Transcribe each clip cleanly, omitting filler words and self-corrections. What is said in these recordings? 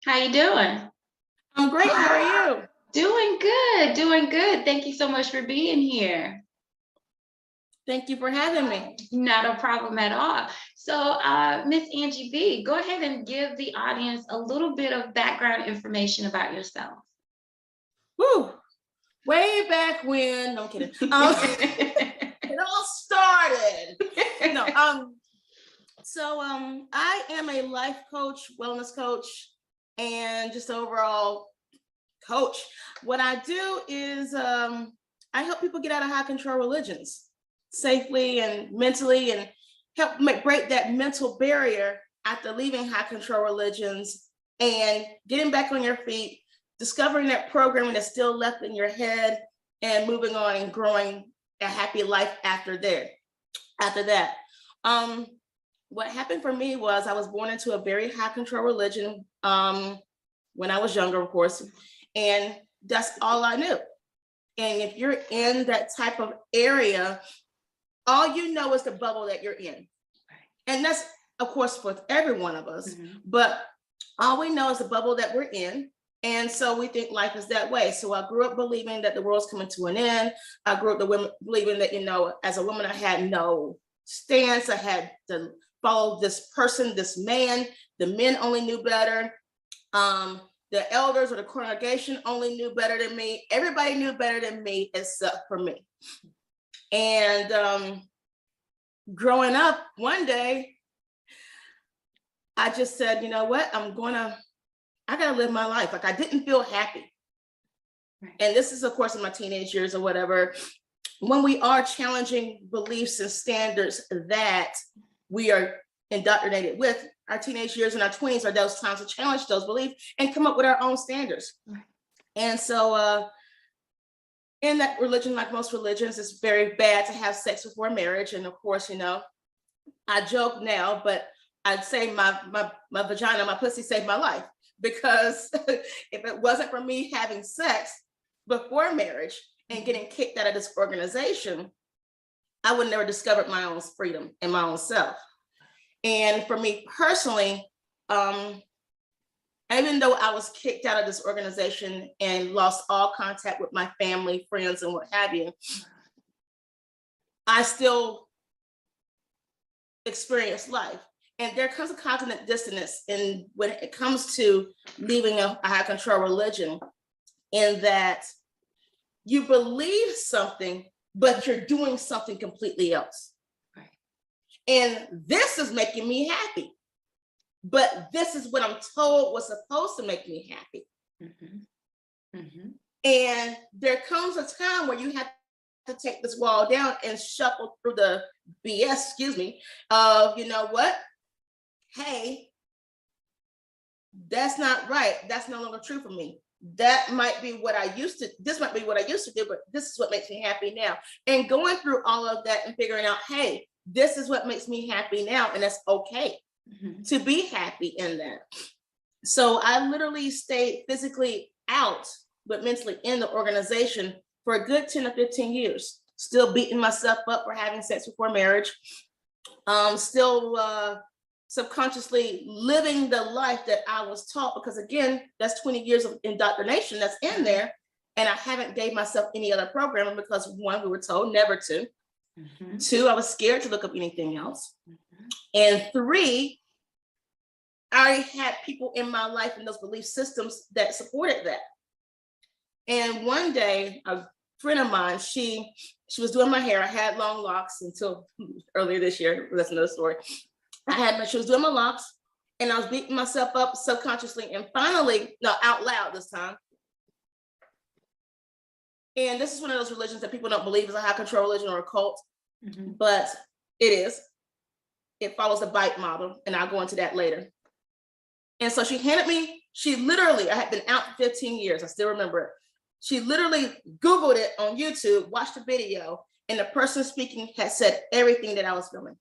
How you doing? I'm great. How are you? Doing good, doing good. Thank you so much for being here. Thank you for having me. Not a problem at all. So, Miss Angie B, go ahead and give the audience a little bit of background information about yourself. Woo! Way back when, no I'm kidding. It all started. No, I am a life coach, wellness coach, and just overall coach. What I do is I help people get out of high control religions safely and mentally, and help break that mental barrier after leaving high control religions and getting back on your feet, discovering that programming that's still left in your head, and moving on and growing a happy life after that. What happened for me was I was born into a very high control religion when I was younger, of course, and that's all I knew. And if you're in that type of area, all you know is the bubble that you're in. And that's, of course, for every one of us, but all we know is the bubble that we're in. And so we think life is that way. So I grew up believing that the world's coming to an end. I grew up believing that, as a woman, I had no stance. I had to follow this person, this man. The men only knew better. The elders or the congregation only knew better than me. Everybody knew better than me except for me. And growing up, one day, I just said, you know what, I gotta live my life. Like, I didn't feel happy. Right. And this is, of course, in my teenage years or whatever, when we are challenging beliefs and standards that we are indoctrinated with. Our teenage years and our 20s are those times to challenge those beliefs and come up with our own standards. Right. And so in that religion, like most religions, it's very bad to have sex before marriage. And of course, I joke now, but I'd say my vagina, my pussy saved my life, because if it wasn't for me having sex before marriage and getting kicked out of this organization, I would never discovered my own freedom and my own self. And for me personally, even though I was kicked out of this organization and lost all contact with my family, friends, and what have you, I still experienced life. And there comes a cognitive dissonance when it comes to leaving a high control religion, in that you believe something, but you're doing something completely else. Right. And this is making me happy, but this is what I'm told was supposed to make me happy. Mm-hmm. Mm-hmm. And there comes a time where you have to take this wall down and shuffle through the BS, of, you know what? Hey, that's not right. That's no longer true for me. That might be what I used to, this might be what I used to do, but this is what makes me happy now. And going through all of that and figuring out, hey, this is what makes me happy now. And that's okay to be happy in that. So I literally stayed physically out, but mentally in the organization for a good 10 or 15 years, still beating myself up for having sex before marriage, still subconsciously living the life that I was taught, because again, that's 20 years of indoctrination that's in there. And I haven't gave myself any other programming because, one, we were told never to. Mm-hmm. Two, I was scared to look up anything else. Mm-hmm. And three, I already had people in my life and those belief systems that supported that. And one day, a friend of mine, she was doing my hair. I had long locks until earlier this year. That's another story. She was doing my locks, and I was beating myself up subconsciously, and finally, no, out loud this time. And this is one of those religions that people don't believe is a high control religion or a cult, but it is. It follows the bite model, and I'll go into that later. And so she handed me, I had been out for 15 years. I still remember it. She literally Googled it on YouTube, watched the video, and the person speaking had said everything that I was feeling.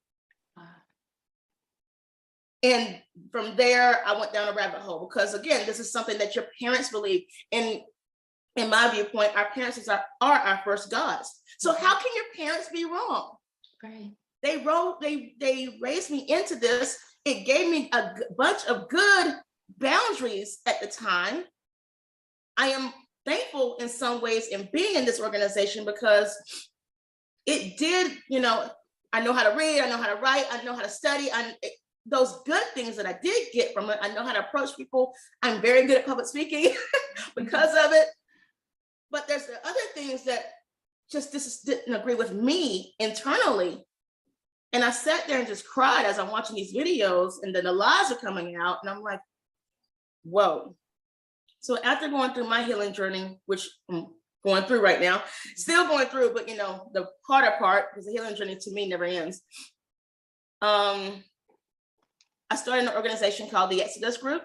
And from there, I went down a rabbit hole, because again, this is something that your parents believe. And in my viewpoint, our parents are our first gods. So how can your parents be wrong? Right. They raised me into this. It gave me a bunch of good boundaries at the time. I am thankful in some ways in being in this organization because it did, I know how to read, I know how to write, I know how to study. Those good things that I did get from it, I know how to approach people. I'm very good at public speaking because of it. But there's the other things that just didn't agree with me internally. And I sat there and just cried as I'm watching these videos, and then the lies are coming out, and I'm like, whoa. So after going through my healing journey, which I'm going through right now, still going through, but the harder part, because the healing journey to me never ends. I started an organization called the Exodus Group,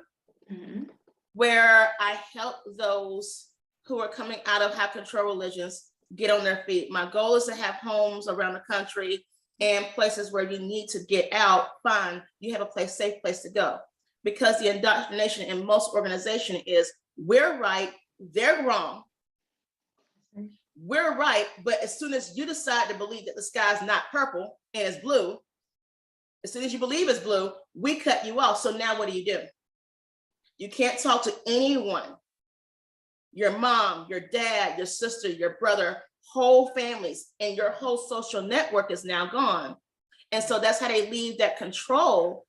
where I help those who are coming out of high control religions get on their feet. My goal is to have homes around the country and places where you need to get out, fine, you have a safe place to go. Because the indoctrination in most organizations is we're right, they're wrong. We're right, but as soon as you decide to believe that the sky is not purple and it's blue, as soon as you believe it's blue, we cut you off. So now what do? You can't talk to anyone. Your mom, your dad, your sister, your brother, whole families, and your whole social network is now gone. And so that's how they leave that control,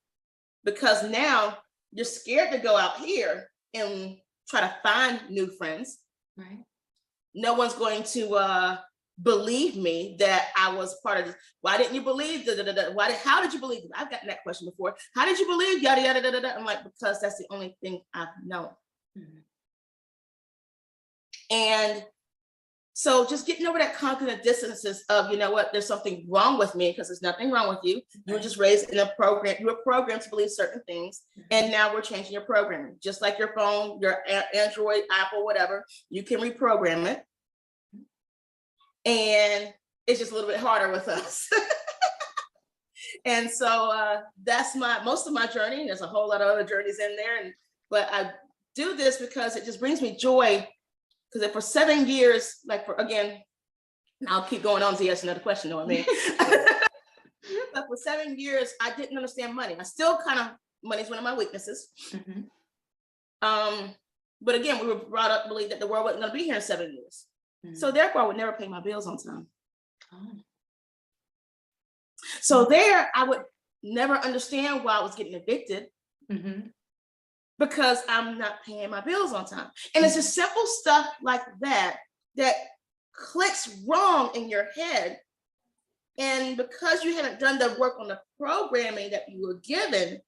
because now you're scared to go out here and try to find new friends. Right. No one's going to believe me that I was part of this. Why didn't you believe? How did you believe? I've gotten that question before. How did you believe? Yada, yada, yada, yada. I'm like, because that's the only thing I've known. And so just getting over that cognitive dissonances of, there's something wrong with me, because there's nothing wrong with you. You were just raised in a program. You were programmed to believe certain things. And now we're changing your programming. Just like your phone, your Android, Apple, whatever, you can reprogram it. And it's just a little bit harder with us. And so that's most of my journey. There's a whole lot of other journeys in there. But I do this because it just brings me joy. Because for 7 years, again, I'll keep going on to ask another question, know what I mean? But for 7 years, I didn't understand money. I still money's one of my weaknesses. But again, we were brought up to believe that the world wasn't going to be here in 7 years. So therefore, I would never pay my bills on time. So there, I would never understand why I was getting evicted. Because I'm not paying my bills on time. And it's just simple stuff like that clicks wrong in your head. And because you haven't done the work on the programming that you were given,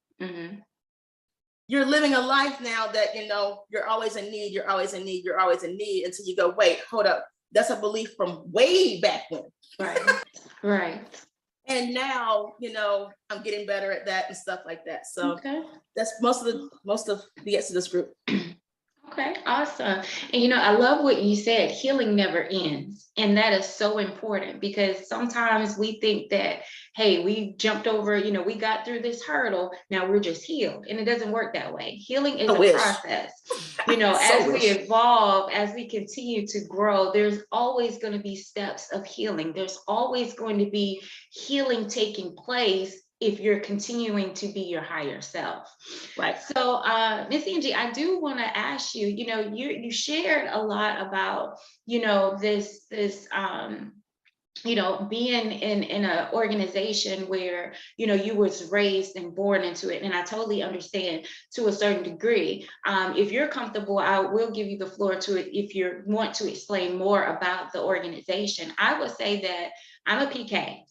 you're living a life now that, you're always in need, you're always in need, you're always in need, until you go, wait, hold up. That's a belief from way back when. Right. And now, I'm getting better at that and stuff like that. So that's most of the Exodus group. Okay, awesome. And I love what you said, healing never ends. And that is so important, because sometimes we think that, hey, we jumped over, we got through this hurdle, now we're just healed. And it doesn't work that way. Healing is a process. As we evolve, as we continue to grow, there's always going to be steps of healing. There's always going to be healing taking place if you're continuing to be your higher self. Right. So Miss Angie, I do want to ask you, you shared a lot about, this being in an organization where, you was raised and born into it. And I totally understand to a certain degree. If you're comfortable, I will give you the floor to it if you want to explain more about the organization. I would say that I'm a PK.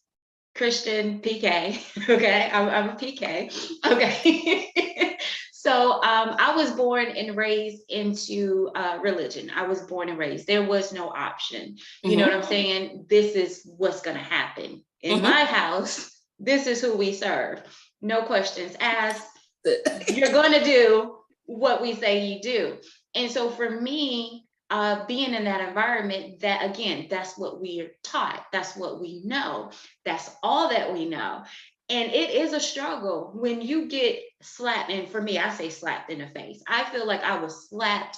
Christian PK, okay? I'm a PK, okay? So I was born and raised into religion. I was born and raised. There was no option. You know what I'm saying? This is what's gonna happen. In my house, this is who we serve. No questions asked. You're gonna do what we say you do. And so for me, being in that environment, that again, that's what we are taught. That's what we know. That's all that we know. And it is a struggle when you get slapped. And for me, I say slapped in the face. I feel like I was slapped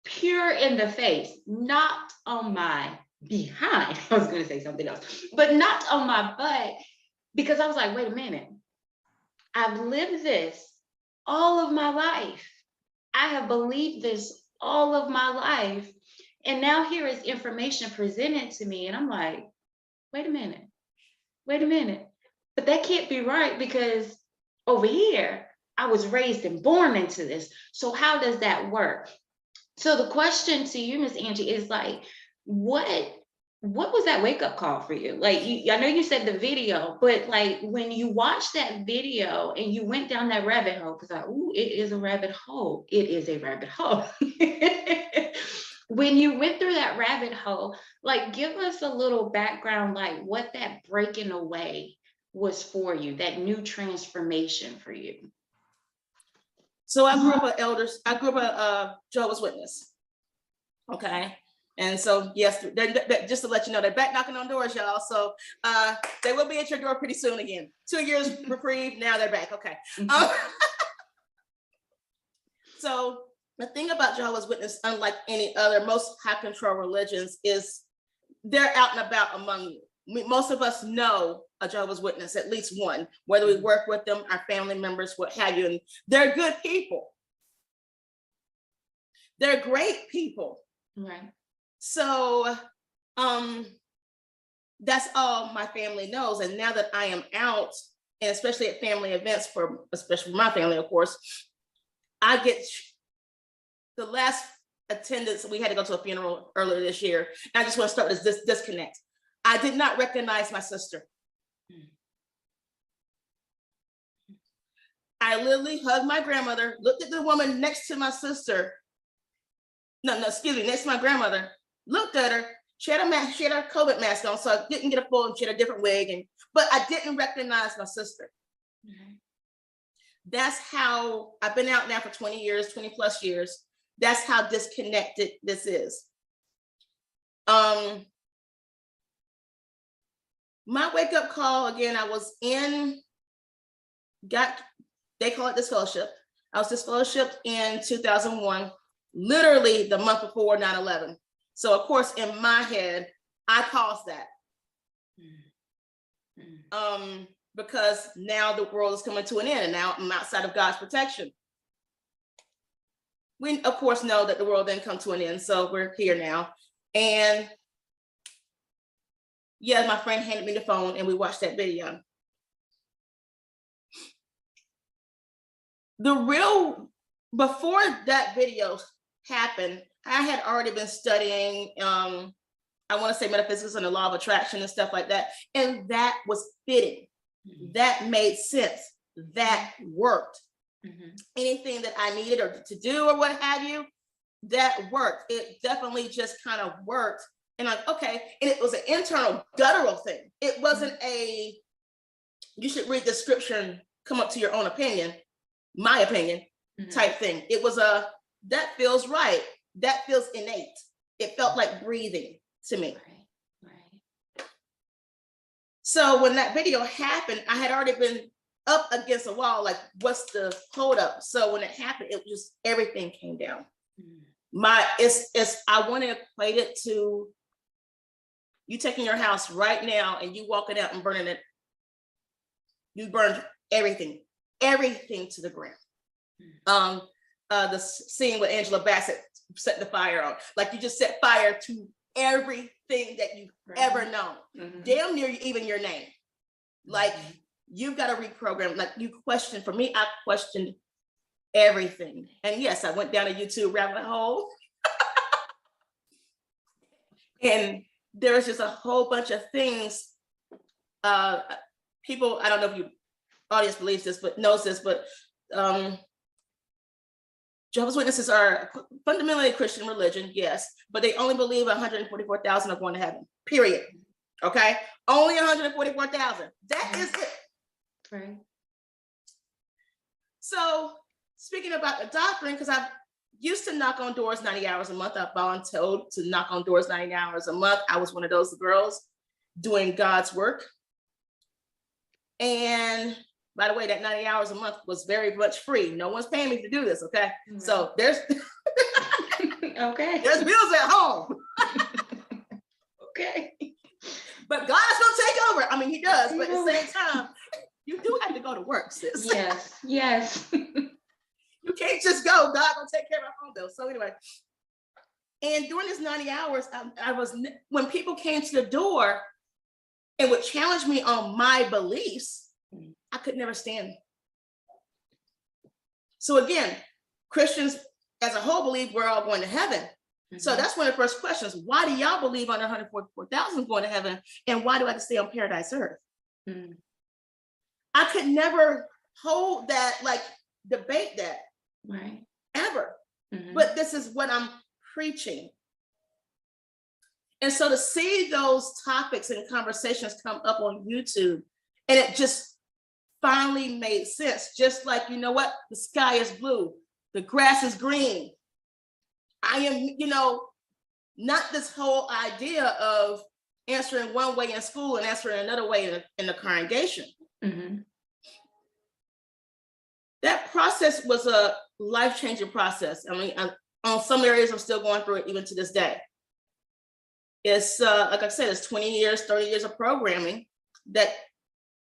pure in the face, not on my behind. I was going to say something else, but not on my butt, because I was like, wait a minute. I've lived this all of my life. I have believed this all of my life. And now here is information presented to me. And I'm like, wait a minute, wait a minute. But that can't be right because over here, I was raised and born into this. So how does that work? So the question to you, Miss Angie, is like, what what was that wake up call for you? Like, I know you said the video, but like when you watched that video and you went down that rabbit hole, because ooh, it is a rabbit hole. It is a rabbit hole. When you went through that rabbit hole, like give us a little background, like what that breaking away was for you, that new transformation for you. So I grew up a Jehovah's Witness. Okay. And so, yes, just to let you know, they're back knocking on doors, y'all. So they will be at your door pretty soon again. 2 years reprieve, now they're back. Okay. So the thing about Jehovah's Witness, unlike any other, most high control religions, is they're out and about among you. Most of us know a Jehovah's Witness, at least one, whether we work with them, our family members, what have you. And they're good people. They're great people. Right. So that's all my family knows. And now that I am out, and especially at family events, especially my family, of course, I get the last attendance. We had to go to a funeral earlier this year. And I just want to start this disconnect. I did not recognize my sister. I literally hugged my grandmother, looked at the woman next to my sister. Next to my grandmother, looked at her. She had a COVID mask on, so I didn't get a full, she had a different wig, but I didn't recognize my sister. Mm-hmm. That's how I've been out now for 20 years, 20 plus years. That's how disconnected this is. My wake up call, again, I was they call it disfellowship. I was disfellowshipped in 2001, literally the month before 9/11. So of course, in my head, I caused that. Because now the world is coming to an end and now I'm outside of God's protection. We of course know that the world didn't come to an end, so we're here now. And yeah, my friend handed me the phone and we watched that video. Before that video happened, I had already been studying, I want to say metaphysics and the law of attraction and stuff like that. And that was fitting. Mm-hmm. That made sense. That worked. Mm-hmm. Anything that I needed or to do or what have you, that worked. It definitely just kind of worked. And like, okay, and it was an internal guttural thing. It wasn't you should read the scripture and come up to your own opinion, my opinion, type thing. It was that feels right. That feels innate. It felt like breathing to me. Right. So when that video happened, I had already been up against a wall, like, what's the hold up? So when it happened, it just, everything came down. I want to equate it to you taking your house right now and you walking out and burning it. You burned everything to the ground. The scene with Angela Bassett set the fire on, like you just set fire to everything that you've ever known. Mm-hmm. Damn near even your name. Like you've got to reprogram. Like you question. For me, I questioned everything. And yes, I went down a YouTube rabbit hole. And there's just a whole bunch of things. People, I don't know if your audience believes this, but knows this, but Jehovah's Witnesses are fundamentally a Christian religion, yes, but they only believe 144,000 are going to heaven, period. Okay? Only 144,000. That is it. Right. So speaking about the doctrine, because I used to knock on doors 90 hours a month. I've volunteered to knock on doors 90 hours a month. I was one of those girls doing God's work. And by the way, that 90 hours a month was very much free. No one's paying me to do this, okay? Mm-hmm. So there's okay. There's bills at home. Okay. But God is gonna take over. I mean, he does, but at the same time, you do have to go to work, sis. Yes. You can't just go. God gonna take care of my phone bill. So anyway, and during this 90 hours, I was, when people came to the door and would challenge me on my beliefs, I could never stand. So again, Christians as a whole believe we're all going to heaven. So that's one of the first questions. Why do y'all believe on 144,000 going to heaven? And why do I have to stay on paradise earth? I could never hold that, like debate that, right, ever. But this is what I'm preaching. And so to see those topics and conversations come up on YouTube, and it just finally made sense. Just like, you know what? The sky is blue. The grass is green. I am, you know, not this whole idea of answering one way in school and answering another way in the congregation. That process was a life-changing process. I mean, on some areas, I'm still going through it even to this day. It's, like I said, it's 20 years, 30 years of programming that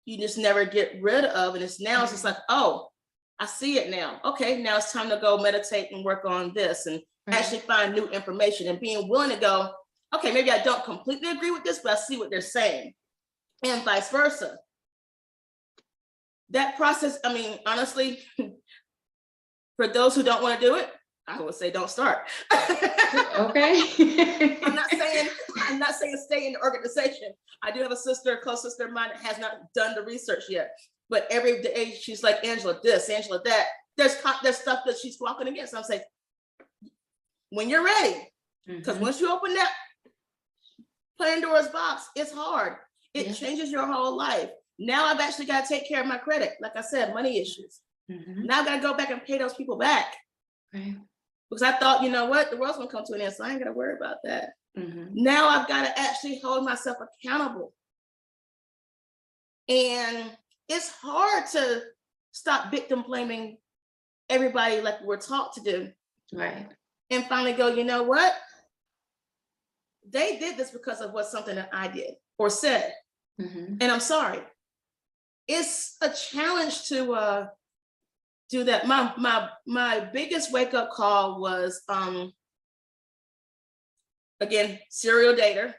you just never get rid of. And it's just like, oh, I see it now. Okay, now it's time to go meditate and work on this and actually find new information, and being willing to go, okay, maybe I don't completely agree with this, but I see what they're saying, and vice versa. That process, I mean, honestly, for those who don't want to do it, I would say don't start. Okay. I'm not saying stay in the organization. I do have a sister, a close sister of mine, that has not done the research yet. But every day she's like, Angela this, Angela that. There's stuff that she's walking against. I'm saying, when you're ready, because once you open that Pandora's box, it's hard. It changes your whole life. Now I've actually got to take care of my credit. Like I said, money issues. Now I've got to go back and pay those people back. Because I thought, you know what, the world's gonna come to an end, so I ain't gonna worry about that. Now I've got to actually hold myself accountable. And it's hard to stop victim blaming everybody like we're taught to do. And finally go, you know what? They did this because of something that I did or said. And I'm sorry. It's a challenge to do that. My biggest wake-up call was again, serial dater.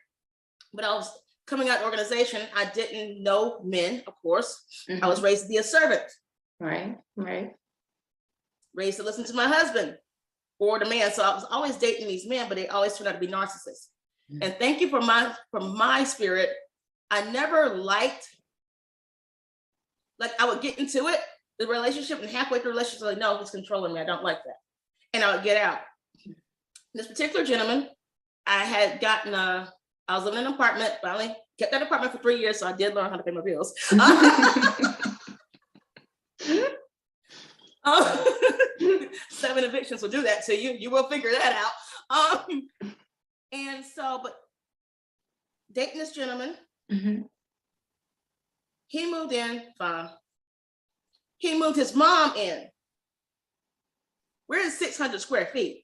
But I was coming out of the organization. I didn't know men, of course. I was raised to be a servant. Raised to listen to my husband or the man. So I was always dating these men, but they always turned out to be narcissists. And thank you for my spirit. I never liked, like I would get into it, the relationship, and halfway through the relationship, like, no, he's controlling me. I don't like that. And I would get out. This particular gentleman, I was living in an apartment, finally kept that apartment for 3 years. So I did learn how to pay my bills. 7 evictions will do that to you. You will figure that out. And so, but dating this gentleman, he moved in, fine. He moved his mom in. We're in 600 square feet.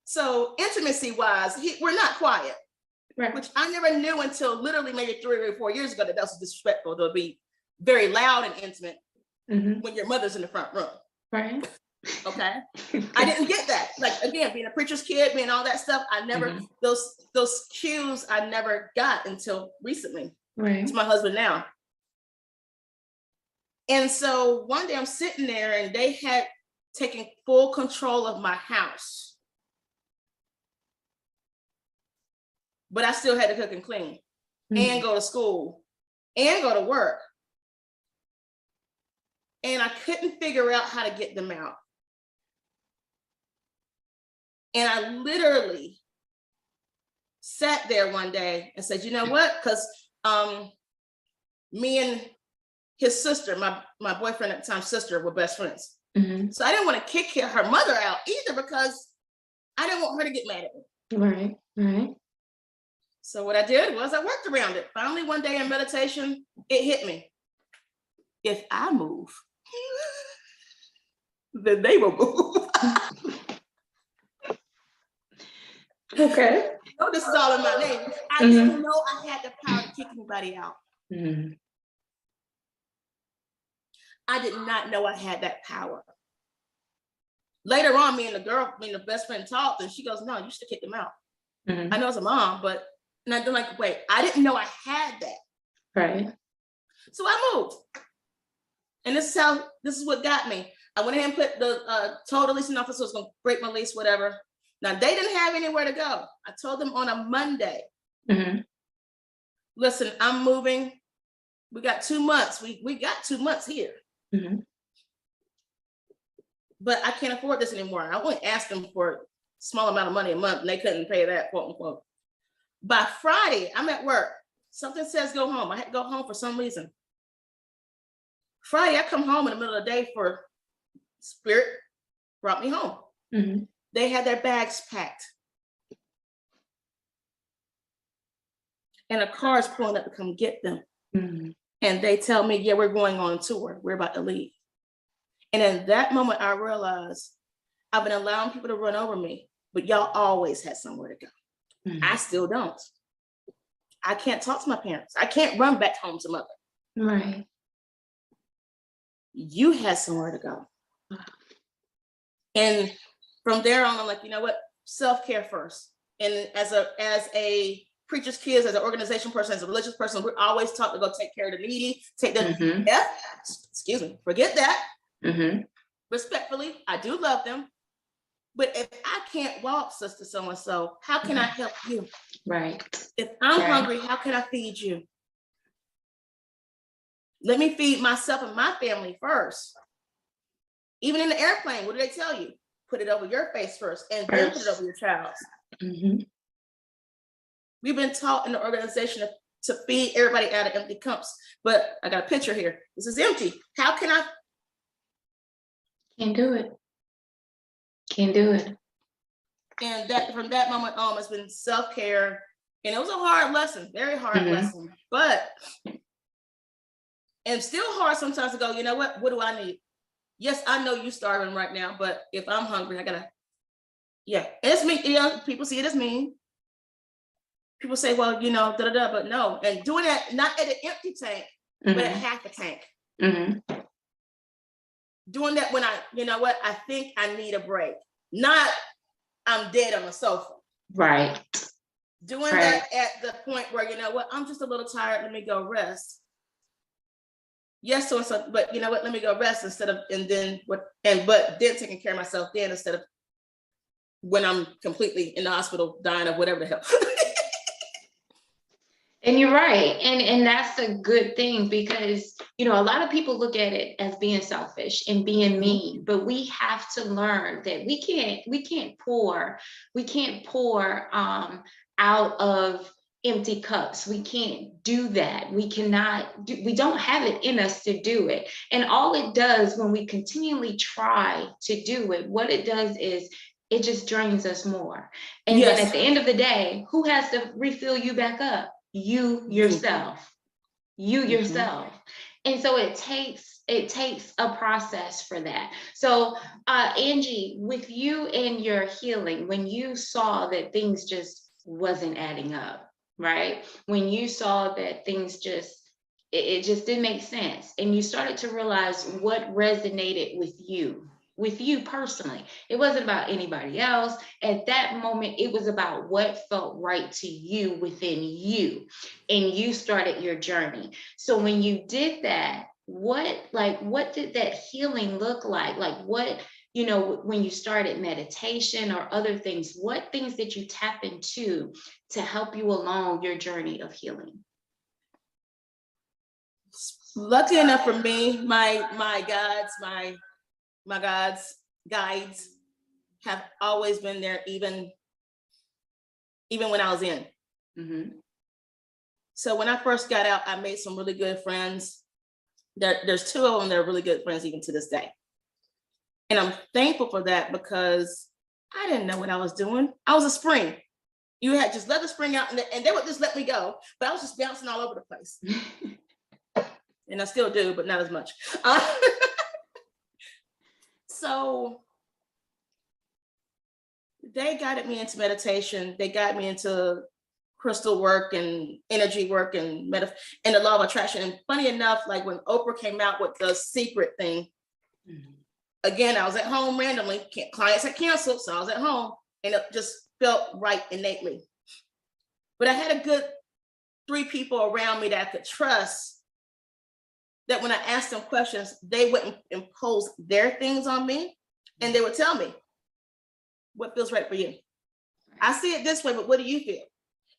So intimacy wise, we're not quiet, which I never knew until literally maybe 3 or 4 years ago that was disrespectful to be very loud and intimate when your mother's in the front room. Okay. I didn't get that. Like, again, being a preacher's kid, being all that stuff, I never, those cues I never got until recently. It's my husband now. And so one day I'm sitting there and they had taken full control of my house. But I still had to cook and clean and go to school and go to work. And I couldn't figure out how to get them out. And I literally sat there one day and said, you know what? Because me and his sister, my boyfriend at the time, sister, were best friends. So I didn't want to kick her mother out either because I didn't want her to get mad at me. So what I did was I worked around it. Finally, one day in meditation, it hit me. If I move, then they will move. Okay. No, this is all in my name. I didn't know I had the power to kick anybody out. I did not know I had that power. Later on, me and the best friend talked, and she goes, "No, you should kick him out." I know as a mom, but and I'm like, wait, I didn't know I had that. Right. So I moved. And this is what got me. I went ahead and put told the leasing officer was gonna break my lease, whatever. Now they didn't have anywhere to go. I told them on a Monday, listen, I'm moving. We got 2 months. We got 2 months here. But I can't afford this anymore. I only asked them for a small amount of money a month, and they couldn't pay that, quote unquote. By Friday, I'm at work. Something says go home. I had to go home for some reason. Friday, I come home in the middle of the day for Spirit brought me home. They had their bags packed. And a car is pulling up to come get them. And they tell me, yeah, we're going on tour. We're about to leave. And in that moment, I realized I've been allowing people to run over me, but y'all always had somewhere to go. I still don't. I can't talk to my parents. I can't run back home to mother. Right. You had somewhere to go. And from there on, I'm like, you know what? Self-care first. And as a preacher's kids, as an organization person, as a religious person, we're always taught to go take care of the needy, take the excuse me, forget that. Respectfully, I do love them. But if I can't walk, sister so-and-so, how can I help you? Right. If I'm hungry, how can I feed you? Let me feed myself and my family first. Even in the airplane, what do they tell you? Put it over your face first, and then put it over your child's. We've been taught in the organization to feed everybody out of empty cups. But I got a picture here. This is empty. How can I? Can't do it. Can't do it. And that from that moment on, it's been self-care. And it was a hard lesson, very hard lesson. But and still hard sometimes to go, you know what do I need? Yes, I know you're starving right now, but if I'm hungry, I gotta, and it's me, people see it as mean. People say, well, but no. And doing that, not at an empty tank, but at half a tank. Doing that when I think I need a break. Not I'm dead on the sofa. Right. Doing that at the point where, I'm just a little tired, let me go rest. Yes, so but let me go rest but then taking care of myself then instead of when I'm completely in the hospital dying of whatever the hell. And you're right. And that's a good thing because, a lot of people look at it as being selfish and being mean, but we have to learn that we can't pour out of empty cups. We can't do that. We don't have it in us to do it. And all it does when we continually try to do it, what it does is it just drains us more. And then at the end of the day, who has to refill you back up? You yourself. And so it takes a process for that. So Angie, with you and your healing, when you saw that things just wasn't adding up, right? When you saw that things it just didn't make sense, and you started to realize what resonated with you personally. It wasn't about anybody else. At that moment, it was about what felt right to you within you, and you started your journey. So when you did that, what did that healing look like? Like what, when you started meditation or other things, what things did you tap into to help you along your journey of healing? Lucky enough for me, my God's guides have always been there, even when I was in. So when I first got out, I made some really good friends. There's 2 of them that are really good friends even to this day. And I'm thankful for that because I didn't know what I was doing. I was a spring. You had just let the spring out and they would just let me go, but I was just bouncing all over the place. And I still do, but not as much. So they guided me into meditation. They guided me into crystal work and energy work and and the law of attraction. And funny enough, like when Oprah came out with the secret thing, again, I was at home randomly, clients had canceled, so I was at home, and it just felt right innately. But I had a good 3 people around me that I could trust, that when I asked them questions, they wouldn't impose their things on me, and they would tell me, what feels right for you? I see it this way, but what do you feel?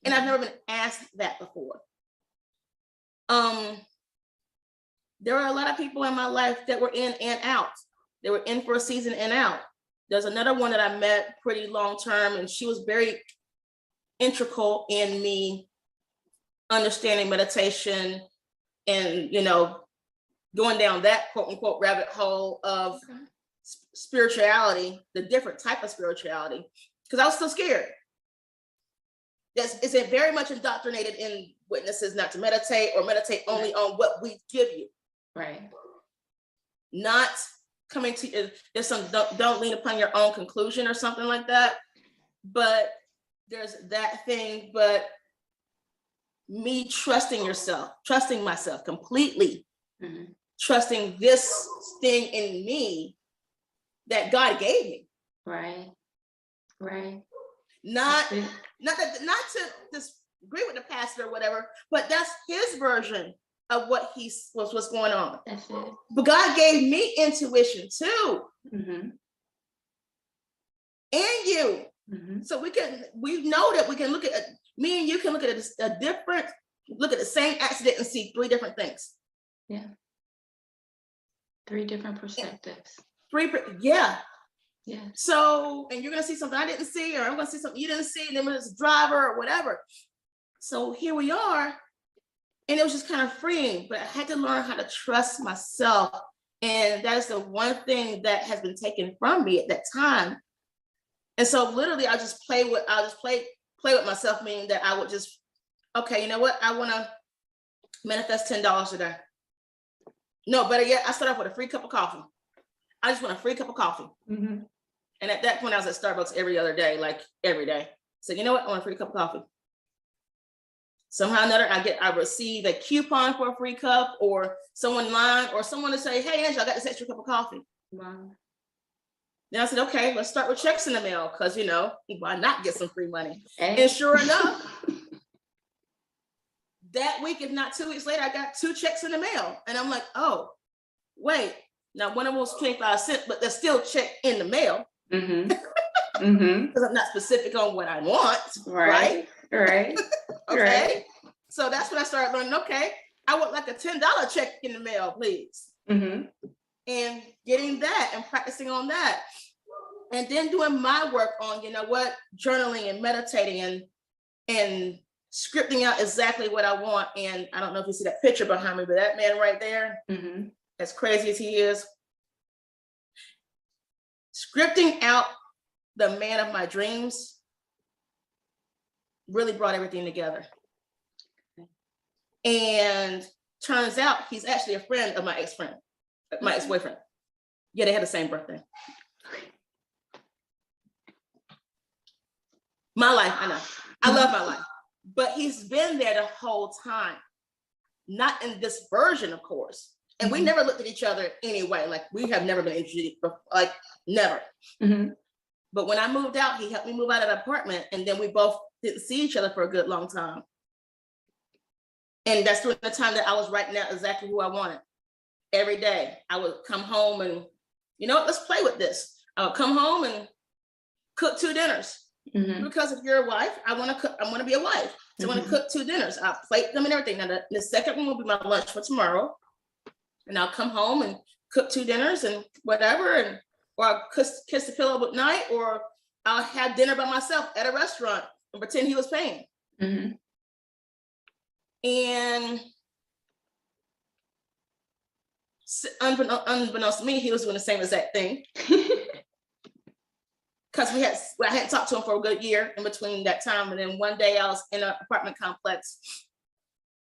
And I've never been asked that before. There are a lot of people in my life that were in and out. They were in for a season and out. There's another one that I met pretty long term, and she was very integral in me understanding meditation and, you know, going down that quote unquote rabbit hole of spirituality, the different type of spirituality, because I was still scared. It's very much indoctrinated in witnesses not to meditate, or meditate only on what we give you. Right. Not coming to, there's some don't lean upon your own conclusion or something like that. But there's that thing, but me trusting myself completely, trusting this thing in me that God gave me. Right. Not to disagree with the pastor or whatever, but that's his version of what's going on. That's it. But God gave me intuition too. And you. So we know that we can look at, me and you can look at look at the same accident and see 3 different things. Yeah. 3 different perspectives. Yeah. So, and you're gonna see something I didn't see, or I'm gonna see something you didn't see, and then it's a driver or whatever. So here we are, and it was just kind of freeing, but I had to learn how to trust myself. And that is the one thing that has been taken from me at that time. And so literally I'll just play with myself, meaning that I would just, okay, you know what? I wanna manifest $10 today. No, better yet, I start off with a free cup of coffee. I just want a free cup of coffee. And at that point I was at Starbucks every other day, like every day. So you know what? I want a free cup of coffee. Somehow or another, I receive a coupon for a free cup, or someone in line, or someone to say, hey, Angela, I got this extra cup of coffee. Wow. Then I said, okay, let's start with checks in the mail, because, you know, why not get some free money? And sure enough, that week, if not 2 weeks later, I got 2 checks in the mail. And I'm like, oh, wait. Now, one of them was 25 cents, but there's still a check in the mail. Because I'm not specific on what I want. Right. Okay. Right. So that's when I started learning, okay, I want like a $10 check in the mail, please. And getting that and practicing on that. And then doing my work on, you know what, journaling and meditating and scripting out exactly what I want. And I don't know if you see that picture behind me, but that man right there, as crazy as he is, scripting out the man of my dreams really brought everything together. And turns out he's actually a friend of my ex-boyfriend. Yeah, they had the same birthday. My life, I know. I love my life. But he's been there the whole time. Not in this version, of course. And we never looked at each other anyway. Like, we have never been introduced, like, never. But when I moved out, he helped me move out of the apartment. And then we both didn't see each other for a good long time. And that's during the time that I was writing out exactly who I wanted. Every day, I would come home and, you know what, let's play with this. I would come home and cook 2 dinners. Because if you're a wife, I want to cook. I want to be a wife. So I want to cook 2 dinners. I'll plate them and everything. Now the second one will be my lunch for tomorrow. And I'll come home and cook 2 dinners and whatever. Or I'll kiss the pillow at night, or I'll have dinner by myself at a restaurant and pretend he was paying. And unbeknownst to me, he was doing the same exact thing. Because I hadn't talked to him for a good year in between that time. And then one day I was in an apartment complex.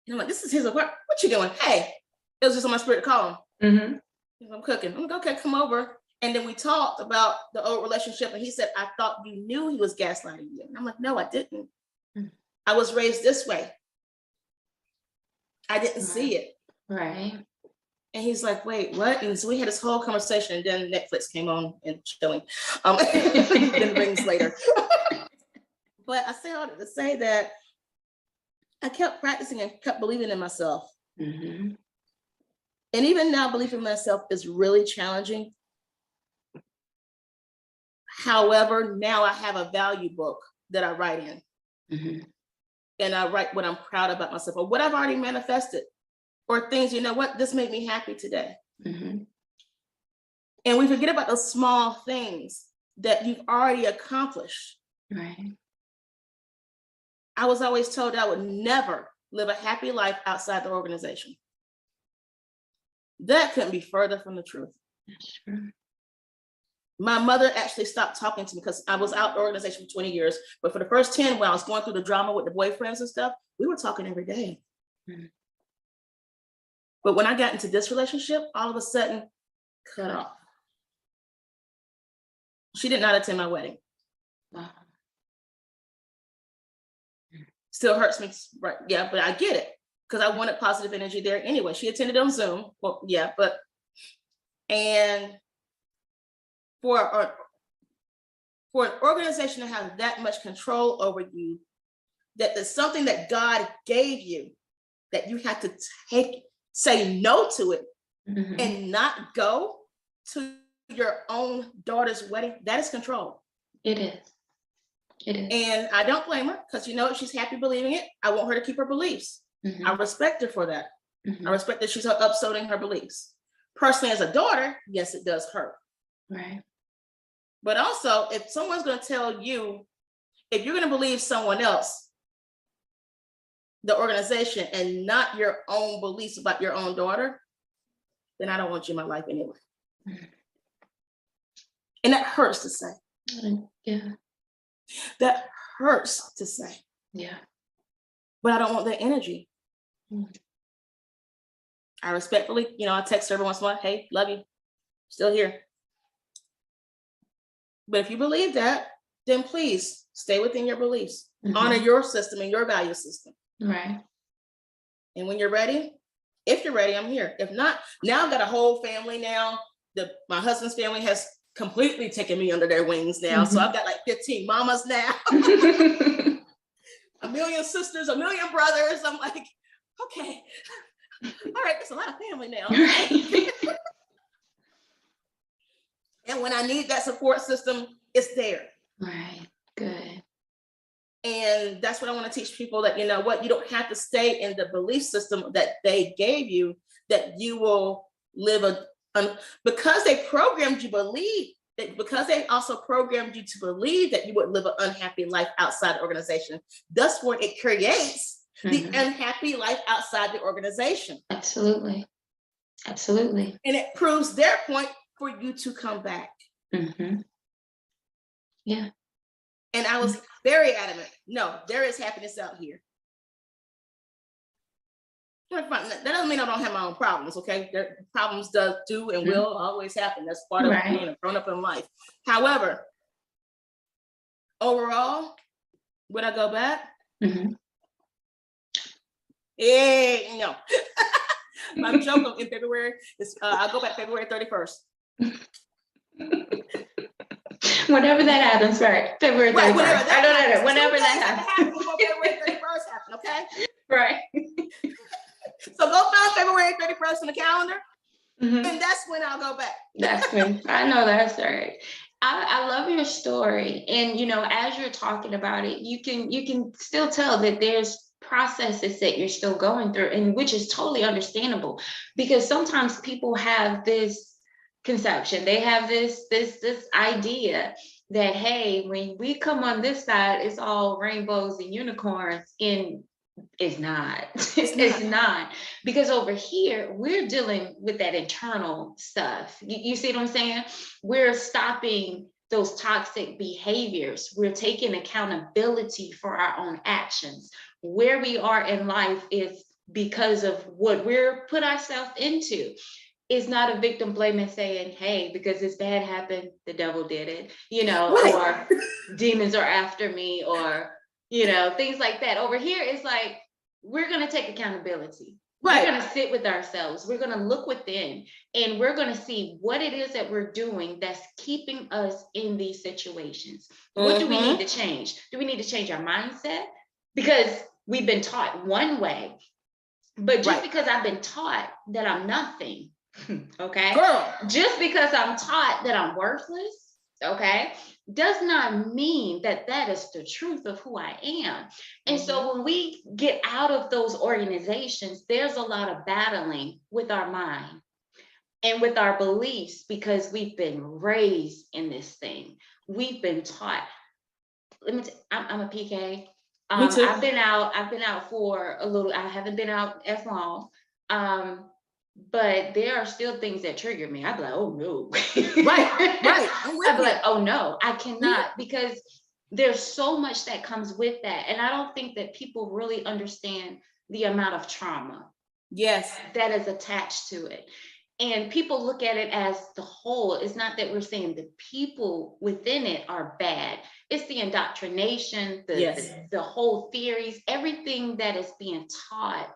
And I'm like, this is his apartment. What you doing? Hey, it was just on my spirit to call him. I'm cooking. I'm like, okay, come over. And then we talked about the old relationship. And he said, I thought you knew he was gaslighting you. And I'm like, no, I didn't. I was raised this way. I didn't see it. Right. And he's like, wait, what? And so we had this whole conversation, and then Netflix came on and chilling. Then rings later. But I say all that to say that I kept practicing and kept believing in myself. Mm-hmm. And even now, believing in myself is really challenging. However, now I have a value book that I write in. Mm-hmm. And I write what I'm proud about myself, or what I've already manifested, or things, you know what, this made me happy today. Mm-hmm. And we forget about those small things that you've already accomplished. Right. I was always told I would never live a happy life outside the organization. That couldn't be further from the truth. That's true. My mother actually stopped talking to me because I was out the organization for 20 years. But for the first 10, when I was going through the drama with the boyfriends and stuff, we were talking every day. Mm-hmm. But when I got into this relationship, all of a sudden, cut off. She did not attend my wedding. Wow. Still hurts me, right? Yeah, but I get it because I wanted positive energy there anyway. She attended on Zoom. Well, yeah, but and for an organization to have that much control over you, that is something that God gave you, that you have to say no to it, mm-hmm. and not go to your own daughter's wedding, that is control. It is. It is. And I don't blame her, because you know, if she's happy believing it, I want her to keep her beliefs. Mm-hmm. I respect her for that. Mm-hmm. I respect that she's upholding her beliefs. Personally, as a daughter, yes, it does hurt. Right. But also, if someone's going to tell you, if you're going to believe someone else, the organization, and not your own beliefs about your own daughter, then I don't want you in my life anyway. Mm-hmm. And that hurts to say. Yeah. That hurts to say. Yeah. But I don't want that energy. Mm-hmm. I respectfully, I text her every once in a while, hey, love you, still here. But if you believe that, then please stay within your beliefs. Mm-hmm. Honor your system and your value system. Right. And when you're ready, if you're ready, I'm here. If not, now I've got a whole family now. My husband's family has completely taken me under their wings now. Mm-hmm. So I've got like 15 mamas now. A million sisters, a million brothers. I'm like, okay. All right, that's a lot of family now. And when I need that support system, it's there. Right, good. And that's what I want to teach people, that, you know what, you don't have to stay in the belief system that they gave you, that you will live because they programmed you believe that, because they also programmed you to believe that you would live an unhappy life outside the organization. That's where it creates the unhappy life outside the organization. Absolutely. Absolutely. And it proves their point for you to come back. Mm-hmm. Yeah. And I was very adamant. No, there is happiness out here. That doesn't mean I don't have my own problems, okay? Problems do and will always happen. That's part of being a grown-up in life. However, overall, would I go back? Mm-hmm. No. I'm joking. In February, I'll go back February 31st. Whenever that happens, right? February 31st. Right, whenever that happens. February 31st happen, okay? Right. So go find February 31st on the calendar, and that's when I'll go back. That's when I know that's right. I love your story, and as you're talking about it, you can still tell that there's processes that you're still going through, and which is totally understandable, because sometimes people have this conception, they have this idea that, hey, when we come on this side, it's all rainbows and unicorns, and it's not. It's not, because over here we're dealing with that internal stuff. You see what I'm saying? We're stopping those toxic behaviors. We're taking accountability for our own actions. Where we are in life is because of what we're put ourselves into. It's not a victim blaming, saying, hey, because this bad happened, the devil did it, or demons are after me, or things like that. Over here, it's like, we're going to take accountability. Right. We're going to sit with ourselves. We're going to look within, and we're going to see what it is that we're doing that's keeping us in these situations. What do we need to change? Do we need to change our mindset? Because we've been taught one way, but just because I've been taught that I'm nothing, okay? Girl. Just because I'm taught that I'm worthless, okay, does not mean that that is the truth of who I am. And so when we get out of those organizations, there's a lot of battling with our mind and with our beliefs, because we've been raised in this thing. We've been taught. I'm a PK. Me too. I've been out for a little. I haven't been out as long. But there are still things that trigger me. I'd be like, oh no. Right. I'd be like, oh no, I cannot, because there's so much that comes with that. And I don't think that people really understand the amount of trauma that is attached to it. And people look at it as the whole. It's not that we're saying the people within it are bad. It's the indoctrination, the whole theories, everything that is being taught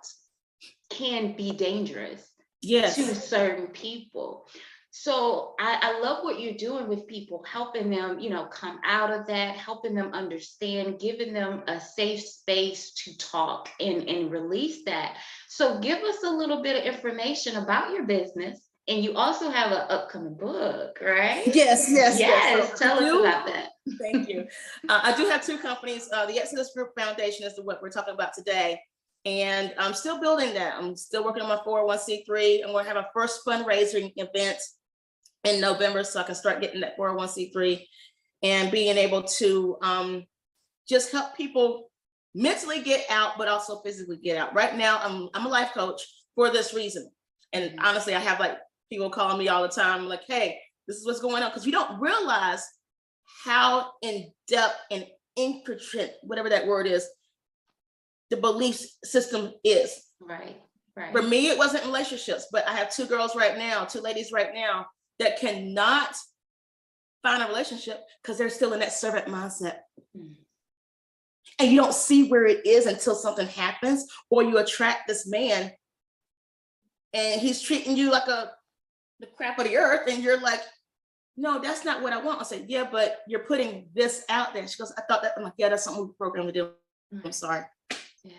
can be dangerous to certain people. So I love what you're doing with people, helping them, come out of that, helping them understand, giving them a safe space to talk and release that. So give us a little bit of information about your business. And you also have an upcoming book, right? Yes. So tell us about that. Thank you. I do have two companies. The Exodus Group Foundation is what we're talking about today. And I'm still building that. I'm still working on my 401c3. I'm going to have a first fundraising event in November, so I can start getting that 401c3 and being able to just help people mentally get out, but also physically get out. Right now, I'm a life coach for this reason. And honestly, I have like people calling me all the time, like, hey, this is what's going on. Because you don't realize how in depth and intricate, whatever that word is, the belief system is. Right. For me, it wasn't relationships, but I have two ladies right now that cannot find a relationship because they're still in that servant mindset. And you don't see where it is until something happens, or you attract this man and he's treating you like the crap of the earth, and you're like, no, that's not what I want. I said, yeah, but you're putting this out there. She goes, I thought that. I'm like, yeah, that's something we programmed to do. I'm sorry. Yeah.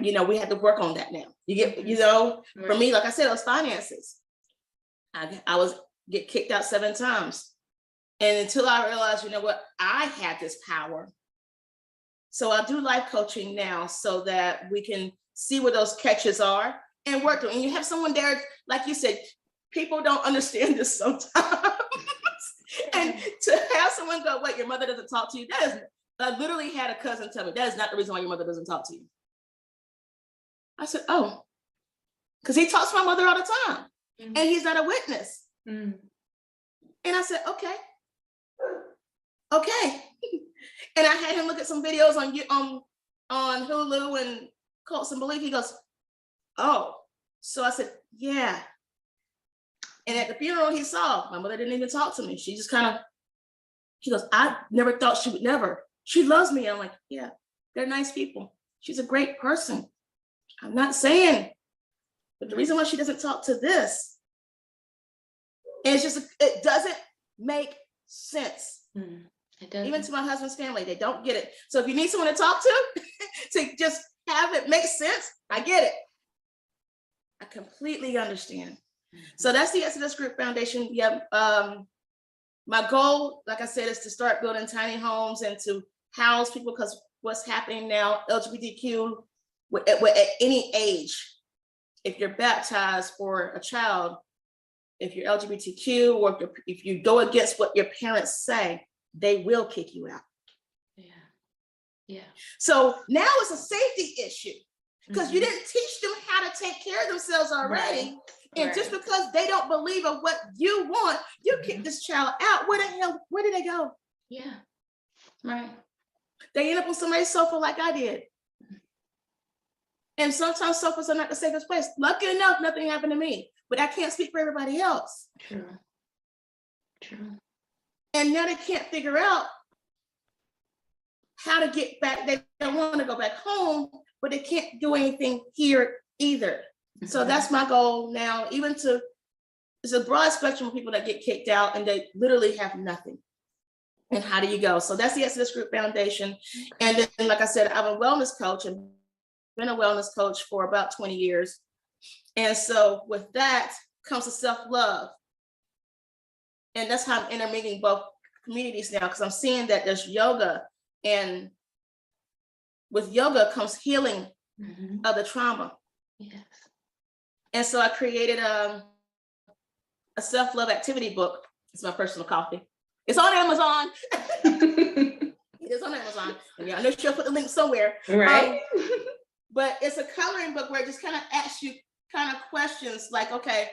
We have to work on that now. You get, for me, like I said, it was finances. I get kicked out 7 times. And until I realized, I had this power. So I do life coaching now so that we can see where those catches are and work them. And you have someone there, like you said, people don't understand this sometimes. And to have someone go, wait, your mother doesn't talk to you? I literally had a cousin tell me, that is not the reason why your mother doesn't talk to you. I said, oh, because he talks to my mother all the time. And he's not a witness. And I said, okay. And I had him look at some videos on Hulu and Cults and Belief. He goes, oh. So I said, yeah. And at the funeral he saw, my mother didn't even talk to me. She just she goes, I never thought she would never. She loves me. I'm like, yeah, they're nice people. She's a great person. I'm not saying, but the reason why she doesn't talk to this, and it doesn't make sense. Even to my husband's family, they don't get it. So if you need someone to talk to just have it make sense, I get it. I completely understand. So that's the Exodus Group Foundation. Yeah. My goal, like I said, is to start building tiny homes and to house people, because what's happening now, LGBTQ, at any age, if you're baptized for a child, if you're LGBTQ, or if you go against what your parents say, they will kick you out. Yeah. So now it's a safety issue, because you didn't teach them how to take care of themselves already. And just because they don't believe in what you want, you kick this child out. Where did they go? Yeah. Right. They end up on somebody's sofa like I did. And sometimes sofas are not the safest place. Lucky enough, nothing happened to me, but I can't speak for everybody else. True. And now they can't figure out how to get back. They don't want to go back home, but they can't do anything here either. So that's my goal now, even to, it's a broad spectrum of people that get kicked out and they literally have nothing. And how do you go? So that's the Exodus Group Foundation. And then, like I said, I'm a wellness coach and been a wellness coach for about 20 years. And so with that comes the self-love. And that's how I'm intermingling both communities now, because I'm seeing that there's yoga, and with yoga comes healing of the trauma. Yes. And so I created a self-love activity book. It's my personal copy. It's on Amazon. It is on Amazon. Yeah, I know she'll put the link somewhere. Right. But it's a coloring book where it just kind of asks you kind of questions like, okay,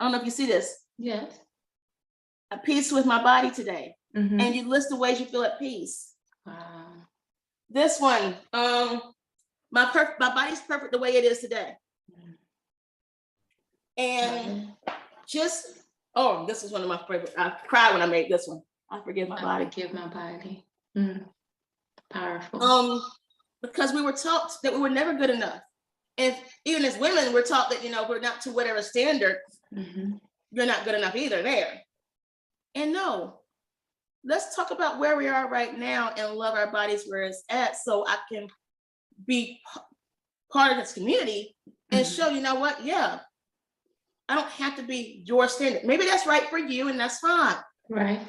I don't know if you see this. Yes. At peace with my body today. And you list the ways you feel at peace. Wow. This one, my body's perfect the way it is today. And just, this is one of my favorite. I cried when I made this one. I forgive my body. Forgive my body. Powerful. Because we were taught that we were never good enough. And even as women, we're taught that, we're not to whatever standard, you're not good enough either there. And no, let's talk about where we are right now and love our bodies where it's at, so I can be part of this community and show, yeah, I don't have to be your standard. Maybe that's right for you and that's fine. Right.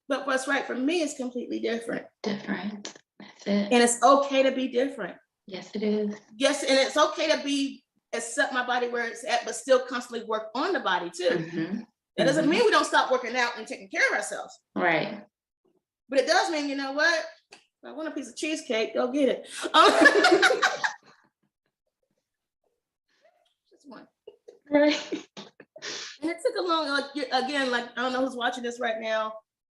But what's right for me is completely different. Different. That's it. And it's okay to be different. Yes, it is. Yes, and it's okay to accept my body where it's at, but still constantly work on the body too. That doesn't mean we don't stop working out and taking care of ourselves. Right. But it does mean, you know what? If I want a piece of cheesecake, go get it. Just one. Right. And it took a long, again, like, I don't know who's watching this right now,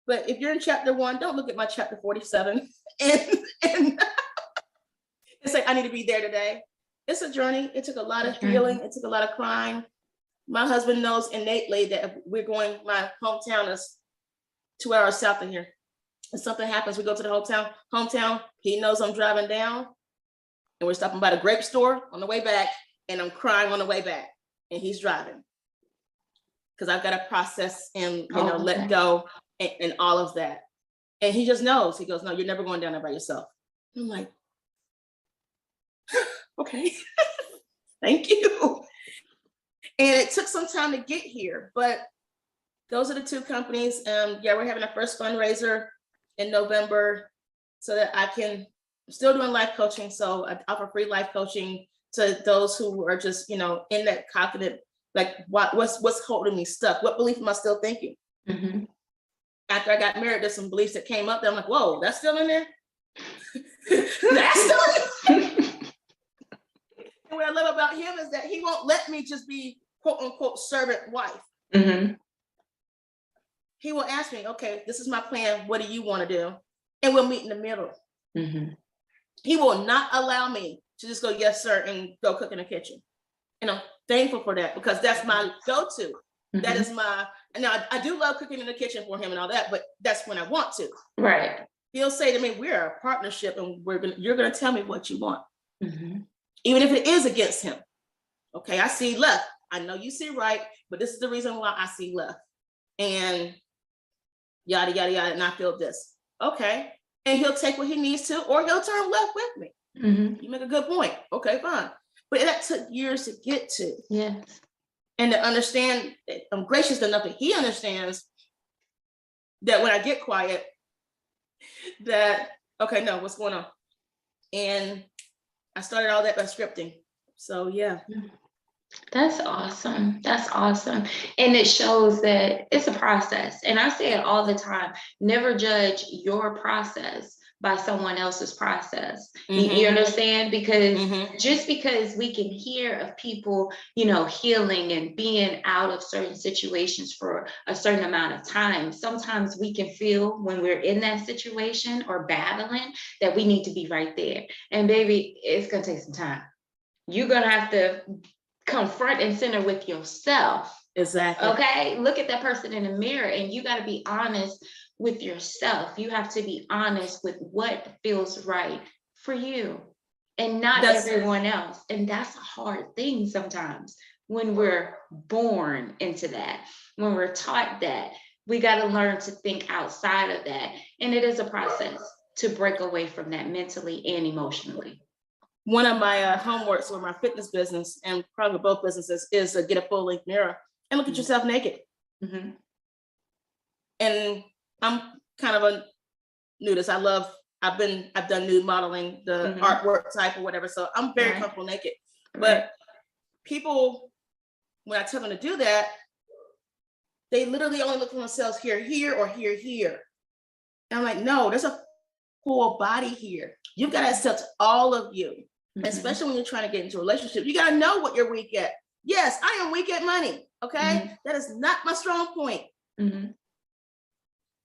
but if you're in chapter 1, don't look at my chapter 47 and say, I need to be there today. It's a journey. It took a lot of healing. It took a lot of crying. My husband knows innately that we're going, my hometown is 2 hours south of here. If something happens, we go to the hometown. He knows I'm driving down and we're stopping by the grape store on the way back, and I'm crying on the way back, and he's driving. Because I've got to process and, let go and all of that. And he just knows. He goes, no, you're never going down there by yourself. I'm like, okay, thank you. And it took some time to get here, but those are the 2 companies. We're having our first fundraiser in November so that I'm still doing life coaching. So I offer free life coaching to those who are just, in that confident, like what's holding me stuck? What belief am I still thinking? After I got married, there's some beliefs that came up that I'm like, whoa, that's still in there? That's still in there? And what I love about him is that he won't let me just be quote unquote servant wife. He will ask me, okay, this is my plan. What do you want to do? And we'll meet in the middle. He will not allow me to just go, yes, sir, and go cook in the kitchen. And I'm thankful for that, because that's my go-to. That is now I do love cooking in the kitchen for him and all that, but that's when I want to. Right. He'll say to me, we're a partnership and you're going to tell me what you want. Even if it is against him. Okay, I see left. I know you see right, but this is the reason why I see left. And yada, yada, yada, and I feel this. Okay. And he'll take what he needs to, or he'll turn left with me. You make a good point. Okay, fine. But that took years to get to. Yes. And to understand that I'm gracious enough that he understands that when I get quiet, that, okay, no, what's going on? And I started all that by scripting. So yeah. That's awesome. That's awesome. And it shows that it's a process. And I say it all the time, never judge your process by someone else's process. You understand? Because just because we can hear of people, healing and being out of certain situations for a certain amount of time, sometimes we can feel when we're in that situation or battling that we need to be right there. And baby, it's going to take some time. You're going to have to confront and center with yourself Exactly. Okay, look at that person in the mirror, and you got to be honest with yourself. You have to be honest with what feels right for you and not everyone else. And that's a hard thing sometimes when we're born into that, when we're taught that. We got to learn to think outside of that. And it is a process to break away from that mentally and emotionally. One of my homeworks with my fitness business, and probably both businesses, is to get a full length mirror and look at yourself naked. Mm-hmm. And I'm kind of a nudist. I've done nude modeling, the artwork type or whatever. So I'm very comfortable naked. But people, when I tell them to do that, they literally only look for themselves here, or here. And I'm like, no, there's a full body here. You've got to accept all of you, especially when you're trying to get into a relationship. You got to know what you're weak at. Yes, I am weak at money. Okay. That is not my strong point.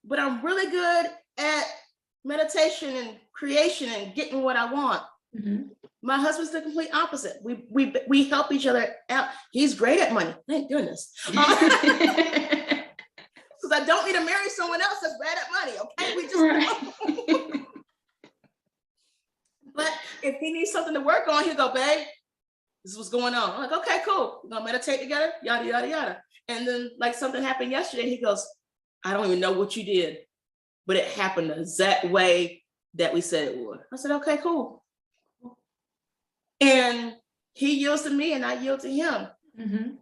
But I'm really good at meditation and creation and getting what I want. My husband's the complete opposite. We help each other out. He's great at money. Thank goodness. Because I don't need to marry someone else that's bad at money. Okay, we just. But if he needs something to work on, he'll go, babe, this is what's going on. I'm like, okay, cool. We're gonna meditate together, yada, yada, yada. And then like something happened yesterday. He goes, I don't even know what you did, but it happened the exact way that we said it would. I said, okay, cool. And he yields to me and I yield to him.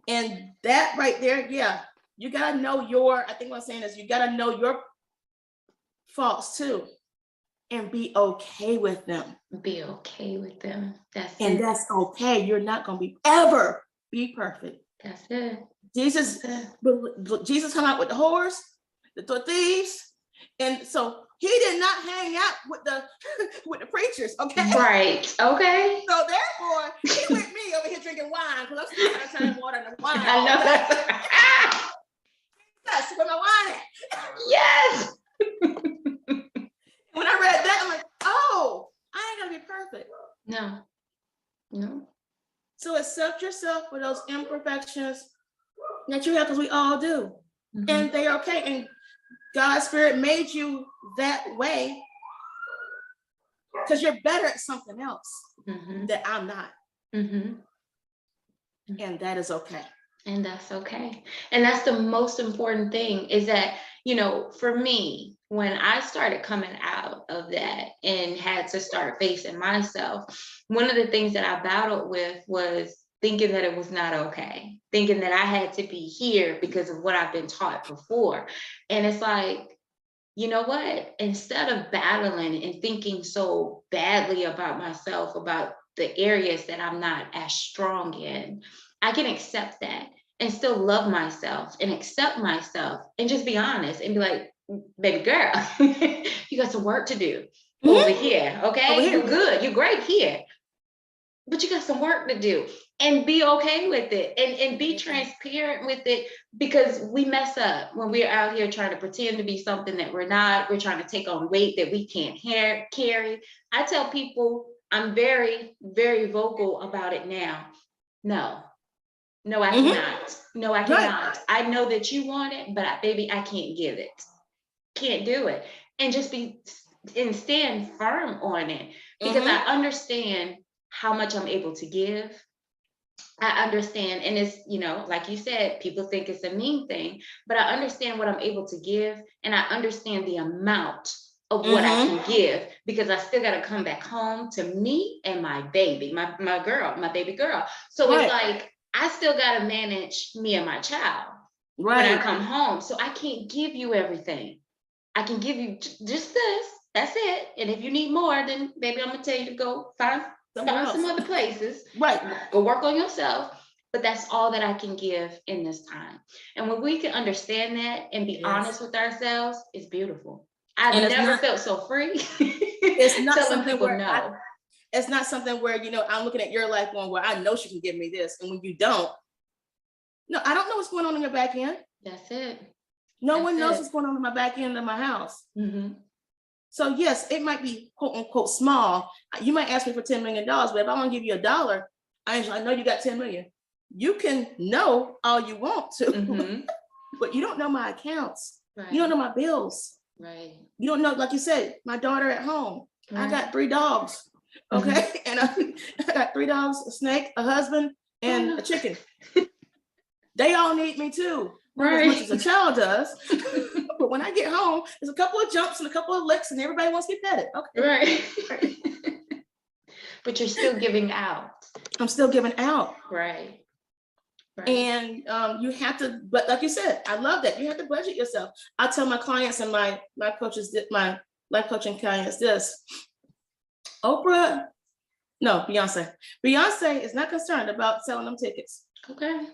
And that right there, yeah, you gotta know I think what I'm saying is you gotta know your faults too. And be okay with them. That's it. That's okay. You're not going to ever be perfect. That's it. Jesus hung out with the whores, the thieves, and so he did not hang out with the preachers. Okay. Right. Okay. So therefore, he with me over here drinking wine because I'm still turning water into wine. I know that. That's where my wine at. Yes. When I read that, I'm like, oh, I ain't gonna be perfect. No. So accept yourself for those imperfections that you have, because we all do. And they are okay. And God's Spirit made you that way because you're better at something else that I'm not. And that is okay. And that's okay. And that's the most important thing is that, for me, when I started coming out of that and had to start facing myself, one of the things that I battled with was thinking that it was not okay, thinking that I had to be here because of what I've been taught before. And it's like, you know what? Instead of battling and thinking so badly about myself, about the areas that I'm not as strong in, I can accept that and still love myself and accept myself and just be honest and be like, baby girl, you got some work to do over here. Okay. Over here. You're good. You're great here, but you got some work to do, and be okay with it and be transparent with it, because we mess up when we're out here trying to pretend to be something that we're not. We're trying to take on weight that we can't carry. I tell people I'm very, very vocal about it now. No, I cannot. No, I cannot. I know that you want it, but baby, I can't give it. Can't do it. And just stand firm on it, because I understand how much I'm able to give. I understand, and it's, like you said, people think it's a mean thing, but I understand what I'm able to give, and I understand the amount of what I can give, because I still got to come back home to me and my baby, my baby girl. So it's like, I still got to manage me and my child when I come home. So I can't give you everything. I can give you just this. That's it. And if you need more, then maybe I'm going to tell you to go find some other places. Go work on yourself. But that's all that I can give in this time. And when we can understand that and be honest with ourselves, it's beautiful. I've never felt so free. It's not telling people no. It's not something where, I'm looking at your life going, where I know she can give me this. And when you don't, no, I don't know what's going on in your back end. That's it. No one knows what's going on in my back end of my house. So yes, it might be quote unquote small. You might ask me for $10 million, but if I want to give you $1, I know you got 10 million. you can know all you want to, but you don't know my accounts. Right. You don't know my bills. Right. You don't know, like you said, my daughter at home. Right. I got 3 dogs. Okay. And I got 3 dogs, a snake, a husband, and a chicken. They all need me too. Right. As much as a child does. But when I get home, there's a couple of jumps and a couple of licks and everybody wants to be petted. Okay. Right. But you're still giving out. I'm still giving out. Right. Right. And you have to, but like you said, I love that. You have to budget yourself. I tell my clients and my coaches, my life coaching clients this. Beyonce is not concerned about selling them tickets. Okay.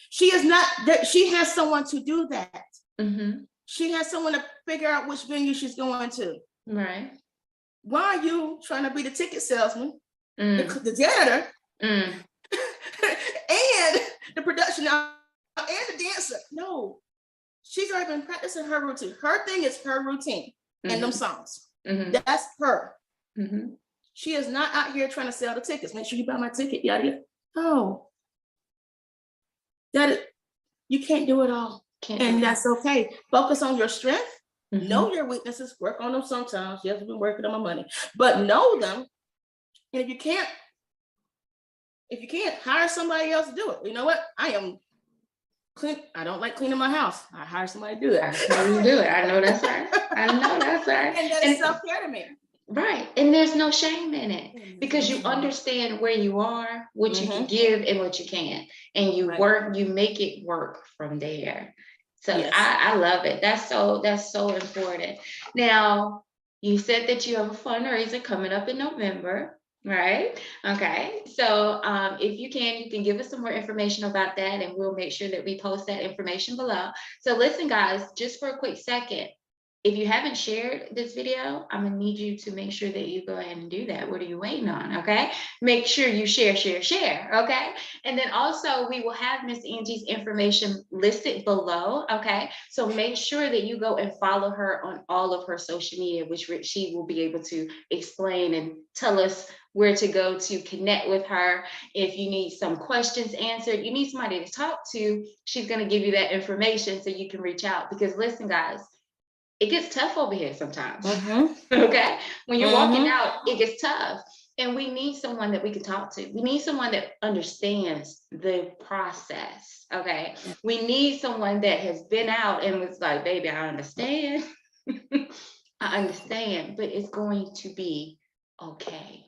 She is not, she has someone to do that. She has someone to figure out which venue she's going to. Right. Why are you trying to be the ticket salesman, the janitor, and the production and the dancer? No, she's already been practicing her routine. Her thing is her routine and them songs. That's her. She is not out here trying to sell the tickets. Make sure you buy my ticket. Yada. No, you can't do it all, and that's okay. Focus on your strength. Know your weaknesses. Work on them sometimes. You have to be working on my money, but know them. And if you can't hire somebody else to do it. You know what? I don't like cleaning my house. I hire somebody to do it. I know that's right. And that is self-care to me. Right. And there's no shame in it because you understand where you are, what you can give and what you can't. And you work, you make it work from there. So yes. I love it. That's so important. Now, you said that you have a fundraiser coming up in November. Right. Okay. So if you can give us some more information about that and we'll make sure that we post that information below. So listen, guys, just for a quick second, if you haven't shared this video, I'm gonna need you to make sure that you go ahead and do that. What are you waiting on? Okay. Make sure you share. Okay. And then also we will have Miss Angie's information listed below. Okay. So make sure that you go and follow her on all of her social media, which she will be able to explain and tell us where to go to connect with her. If you need some questions answered, you need somebody to talk to, she's going to give you that information so you can reach out. Because listen, guys, it gets tough over here sometimes. Okay. When you're walking out, it gets tough. And we need someone that we can talk to. We need someone that understands the process. Okay. We need someone that has been out and was like, baby, I understand. I understand, but it's going to be okay.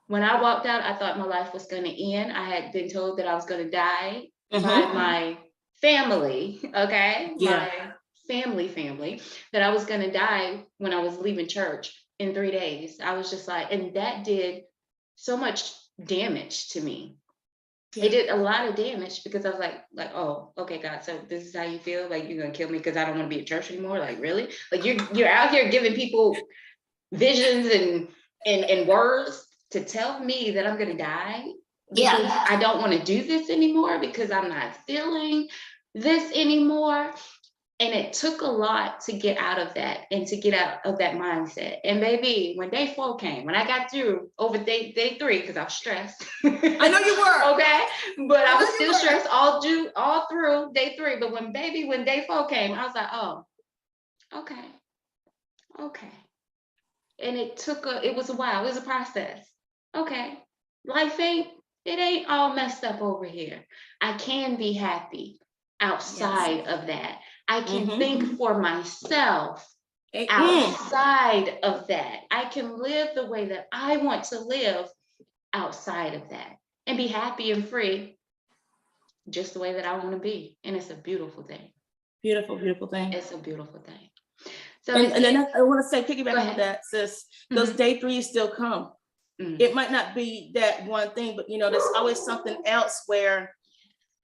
When I walked out, I thought my life was going to end. I had been told that I was going to die by my family. Okay. Yeah. My family, that I was going to die when I was leaving church in 3 days. I was just like, and that did so much damage to me. Yeah. It did a lot of damage because I was like, oh, okay, God, so this is how you feel? Like you're going to kill me because I don't want to be at church anymore? Like, really? Like you're out here giving people visions and words to tell me that I'm going to die because I don't want to do this anymore because I'm not feeling this anymore. And it took a lot to get out of that and to get out of that mindset. And baby, when day 4 came, when I got through over day 3, because I was stressed. I know you were. Okay. But I was still stressed all through day 3. But when day 4 came, I was like, oh, okay. And it was a while. It was a process. Okay. Life ain't all messed up over here. I can be happy outside of that. I can think for myself outside of that. I can live the way that I want to live outside of that and be happy and free just the way that I want to be. And it's a beautiful thing. Beautiful, beautiful thing. It's a beautiful thing. So and then I want to say, piggyback on that, sis, those day 3s still come. It might not be that one thing, but there's always something else where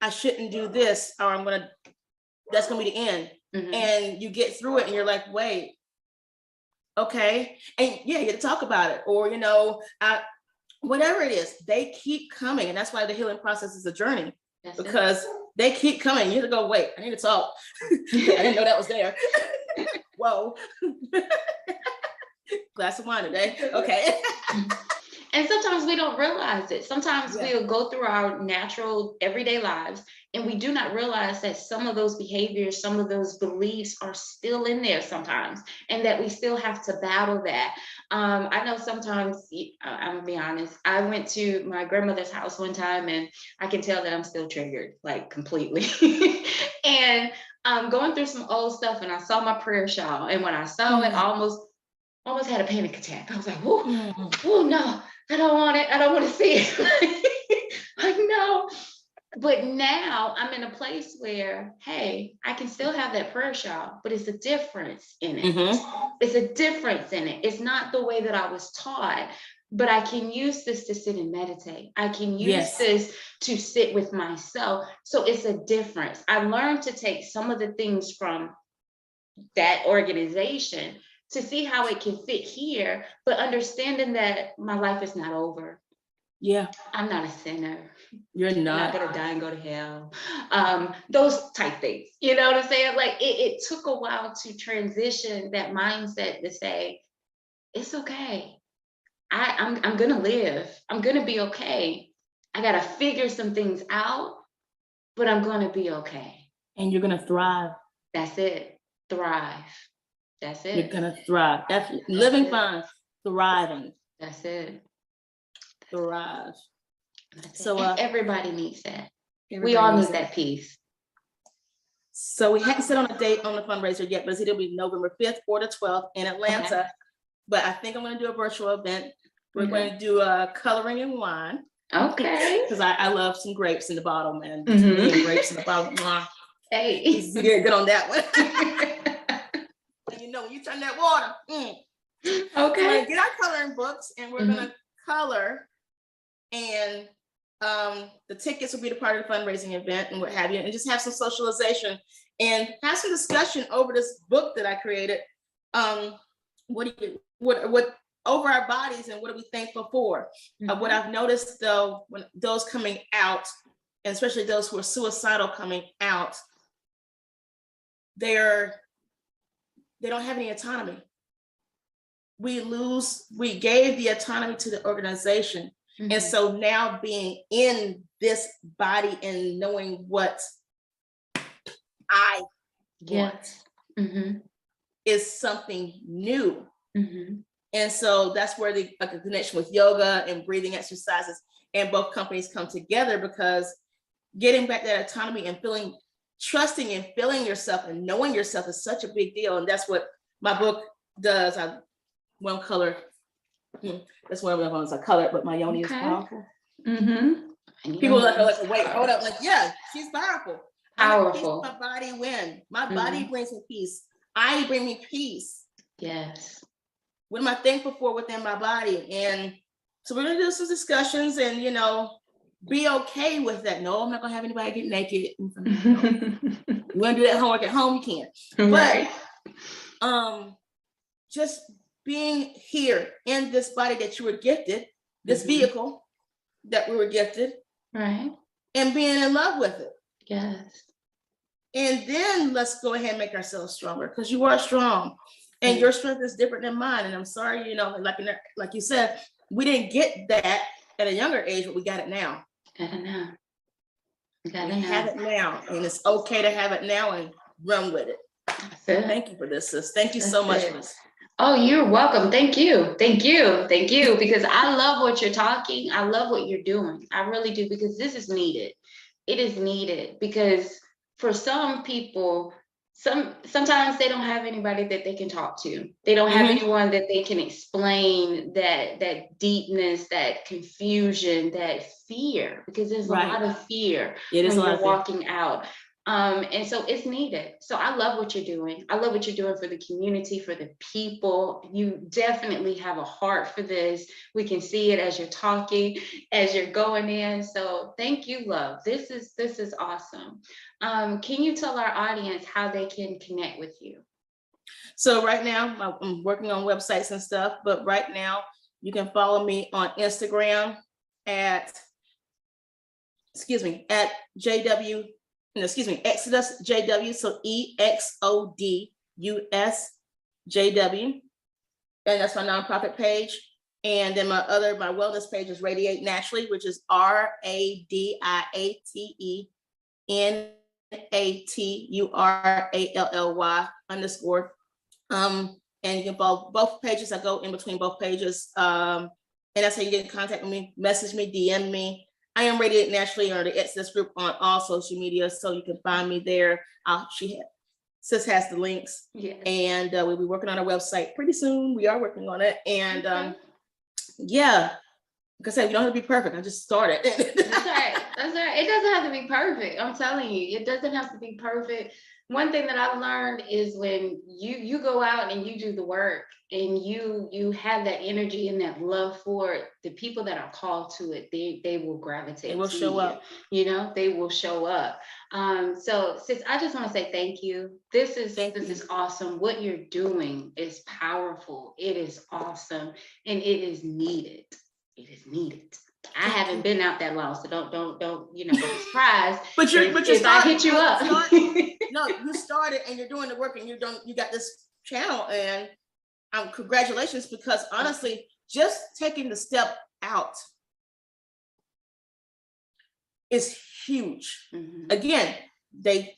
I shouldn't do this, or that's going to be the end. And you get through it and you're like, wait, okay. And you get to talk about it, or, whatever it is, they keep coming. And that's why the healing process is a journey, because they keep coming. You have to go, wait, I need to talk. I didn't know that was there. Whoa. Glass of wine today. Okay. And sometimes we don't realize it. Sometimes Yeah. we'll go through our natural everyday lives and we do not realize that some of those behaviors, some of those beliefs are still in there sometimes, and that we still have to battle that. I know sometimes, I'm gonna be honest, I went to my grandmother's house one time and I can tell that I'm still triggered, like completely. And going through some old stuff, and I saw my prayer shawl, and when I saw it, I almost had a panic attack. I was like, "Whoa, oh no, I don't want it. I don't want to see it." Like, no. But now I'm in a place where, hey, I can still have that prayer shawl, but it's a difference in it. It's a difference in it. It's not the way that I was taught, but I can use this to sit and meditate. I can use this to sit with myself. So it's a difference. I learned to take some of the things from that organization to see how it can fit here, but understanding that my life is not over. Yeah. I'm not a sinner. You're I'm not not. gonna die and go to hell. Those type things. You know what I'm saying? Like it took a while to transition that mindset to say, it's okay. I'm gonna live. I'm gonna be okay. I gotta figure some things out, but I'm gonna be okay. And you're gonna thrive. That's it. Thrive. That's it. You're gonna thrive. That's living fine, thriving. That's it. Thrive. So everybody needs that. Everybody We all needs need that piece. So we hadn't set on a date on the fundraiser yet, but it's either be November 5th or the 12th in Atlanta. Okay. But I think I'm going to do a virtual event. We're going to do a coloring and wine. Okay. Because I love some grapes in the bottle, man. Grapes in the bottle. Hey, you get good on that one. And you know, when you turn that water. Okay. So we're going to get our coloring books and we're going to color, and the tickets will be the part of the fundraising event and what have you, and just have some socialization and have some discussion over this book that I created. What over our bodies and what are we thankful for? What I've noticed though, when those coming out, and especially those who are suicidal coming out, they don't have any autonomy. We gave the autonomy to the organization. And so now being in this body and knowing what I want is something new. And so that's where the connection with yoga and breathing exercises and both companies come together, because getting back that autonomy and trusting and feeling yourself and knowing yourself is such a big deal. And that's what my book does. One color. That's one of the ones I colored, but my yoni is powerful. People are like, wait, hold up. Like, yeah, she's powerful. Powerful. My body win. My body brings me peace. I bring me peace. Yes. What am I thankful for within my body? And so we're gonna do some discussions and, you know, be okay with that. No, I'm not gonna have anybody get naked. You wanna do that homework at home, you can. Right. But just being here in this body that you were gifted, this vehicle that we were gifted, right, and being in love with it. Yes. And then let's go ahead and make ourselves stronger, because you are strong and your strength is different than mine. And I'm sorry, you know, like you said, we didn't get that at a younger age, but we got it now. Got it now. We have it now, and it's okay to have it now and run with it. So thank you for this, sis. Thank you so much for this. Oh, you're welcome. Thank you. Thank you. Thank you. Because I love what you're talking. I love what you're doing. I really do, because this is needed. It is needed, because for some people, sometimes they don't have anybody that they can talk to. They don't have anyone that they can explain that deepness, that confusion, that fear, because there's a lot of fear when you're walking out. And so it's needed. So I love what you're doing. I love what you're doing for the community, for the people. You definitely have a heart for this. We can see it as you're talking, as you're going in. So thank you, love. This is awesome. Can you tell our audience how they can connect with you? So right now I'm working on websites and stuff, but right now you can follow me on Instagram at Exodus JW, so EXODUS JW, and that's my nonprofit page. And then my wellness page is Radiate Naturally, which is RADIATENATURALLY_. And you can follow both pages. I go in between both pages. And that's how you get in contact with me, message me, DM me. I am Radiate Naturally or the Exodus group on all social media, so you can find me there. Sis has the links. Yeah. And we'll be working on our website pretty soon. We are working on it. And Okay. yeah, like I said, you don't have to be perfect. I just started. That's right. That's right. It doesn't have to be perfect. I'm telling you, it doesn't have to be perfect. One thing that I've learned is when you go out and you do the work and you have that energy and that love for it, the people that are called to it, they will gravitate. They will to show you. up. You know, they will show up. So sis, I just want to say thank you. This is awesome. What you're doing is powerful. It is awesome, and it is needed. It is needed. I haven't been out that long, so don't be surprised. But you're I hit you up. No, you started and you're doing the work, and you got this channel, and congratulations, because honestly, just taking the step out is huge. Mm-hmm. Again, they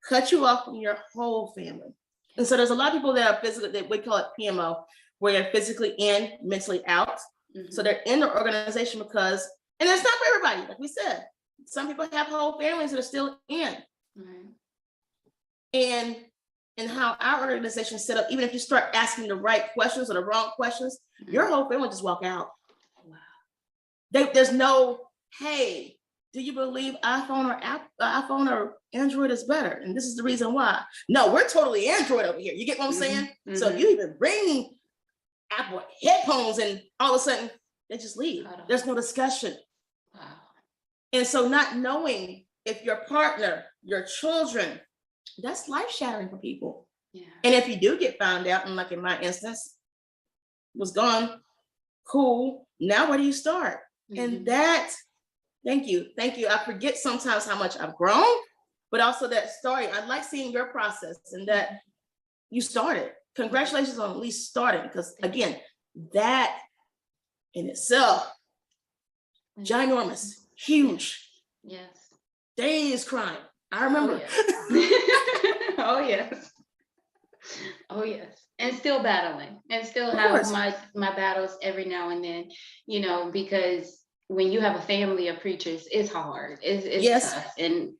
cut you off from your whole family. And so there's a lot of people that are physically, that we call it PMO, where they're physically in, mentally out. Mm-hmm. So they're in the organization because, and it's not for everybody, like we said, some people have whole families that are still in. Mm-hmm. And how our organization is set up, even if you start asking the right questions or the wrong questions, Mm-hmm. your whole family just walk out. Wow. There's no, hey, do you believe iPhone or Android is better? And this is the reason why. No, we're totally Android over here. You get what I'm saying? Mm-hmm. So you even bring Apple headphones, and all of a sudden they just leave. There's no discussion. Wow. And so not knowing if your partner, your children, that's life shattering for people. Yeah. And if you do get found out, and like in my instance, was gone, cool. Now where do you start? Mm-hmm. And that, thank you. I forget sometimes how much I've grown, but also that story. I like seeing your process and that you started. Congratulations on at least starting, because again, that in itself, ginormous, huge. Yes. Days crying. I remember. Oh yes. Oh yes. And still battling, and still have my battles every now and then, because when you have a family of preachers, it's hard. It's tough. And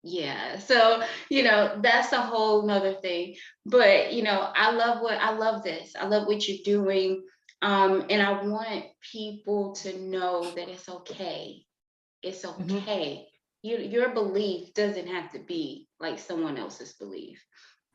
yeah, so that's a whole nother thing. But I love this. I love what you're doing. And I want people to know that it's okay. It's okay. Mm-hmm. Your belief doesn't have to be like someone else's belief.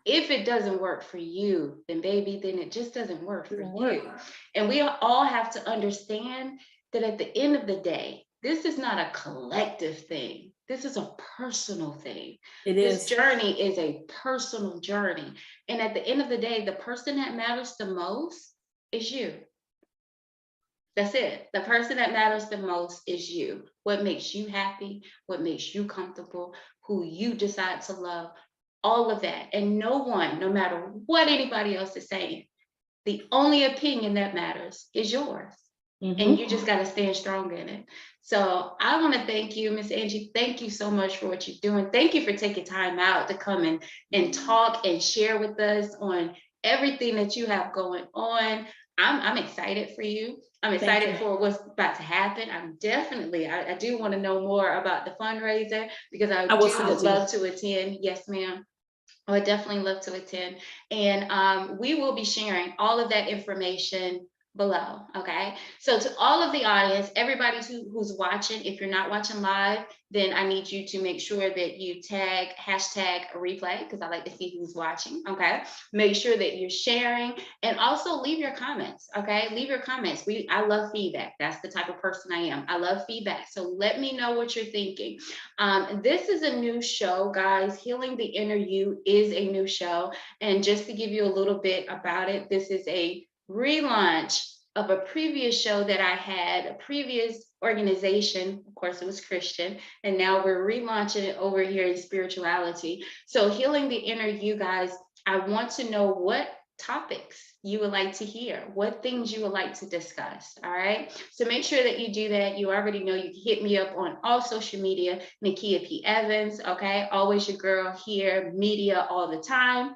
If it doesn't work for you, then it just doesn't work for you. And we all have to understand that at the end of the day, this is not a collective thing. This is a personal thing. This journey is a personal journey. And at the end of the day, the person that matters the most is you. That's it. The person that matters the most is you. What makes you happy, what makes you comfortable, who you decide to love, all of that. And no one, no matter what anybody else is saying, the only opinion that matters is yours. Mm-hmm. And you just got to stand strong in it. So I want to thank you, Miss Angie. Thank you so much for what you're doing. Thank you for taking time out to come and talk and share with us on everything that you have going on. I'm excited for you. I'm excited for what's about to happen. I do want to know more about the fundraiser, because I would love to attend. Yes, ma'am. I would definitely love to attend. And we will be sharing all of that information below. Okay. So to all of the audience, everybody who's watching, if you're not watching live, then I need you to make sure that you hashtag a replay, because I like to see who's watching. Okay. Make sure that you're sharing, and also leave your comments. Okay. Leave your comments. I love feedback. That's the type of person I am. I love feedback. So let me know what you're thinking. This is a new show, guys. Healing the Inner You is a new show. And just to give you a little bit about it, this is a relaunch of a previous show that I had, a previous organization. Of course, it was Christian, and now we're relaunching it over here in spirituality. So Healing the Inner You, guys, I want to know what topics you would like to hear, what things you would like to discuss. All right. So make sure that you do that. You already know you can hit me up on all social media, Nakia P. Evans. Okay. Always your girl here, media all the time.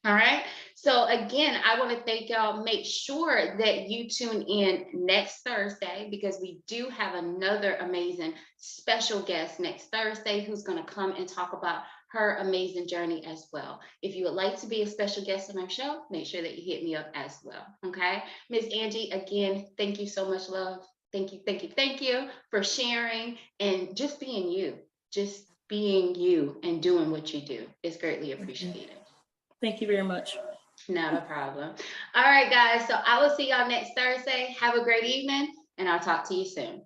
All right. So again, I want to thank y'all. Make sure that you tune in next Thursday, because we do have another amazing special guest next Thursday who's going to come and talk about her amazing journey as well. If you would like to be a special guest on our show, make sure that you hit me up as well. Okay. Miss Angie, again, thank you so much, love. Thank you for sharing and just being you. Just being you and doing what you do is greatly appreciated. Thank you very much. Not a problem. All right, guys. So I will see y'all next Thursday. Have a great evening, and I'll talk to you soon.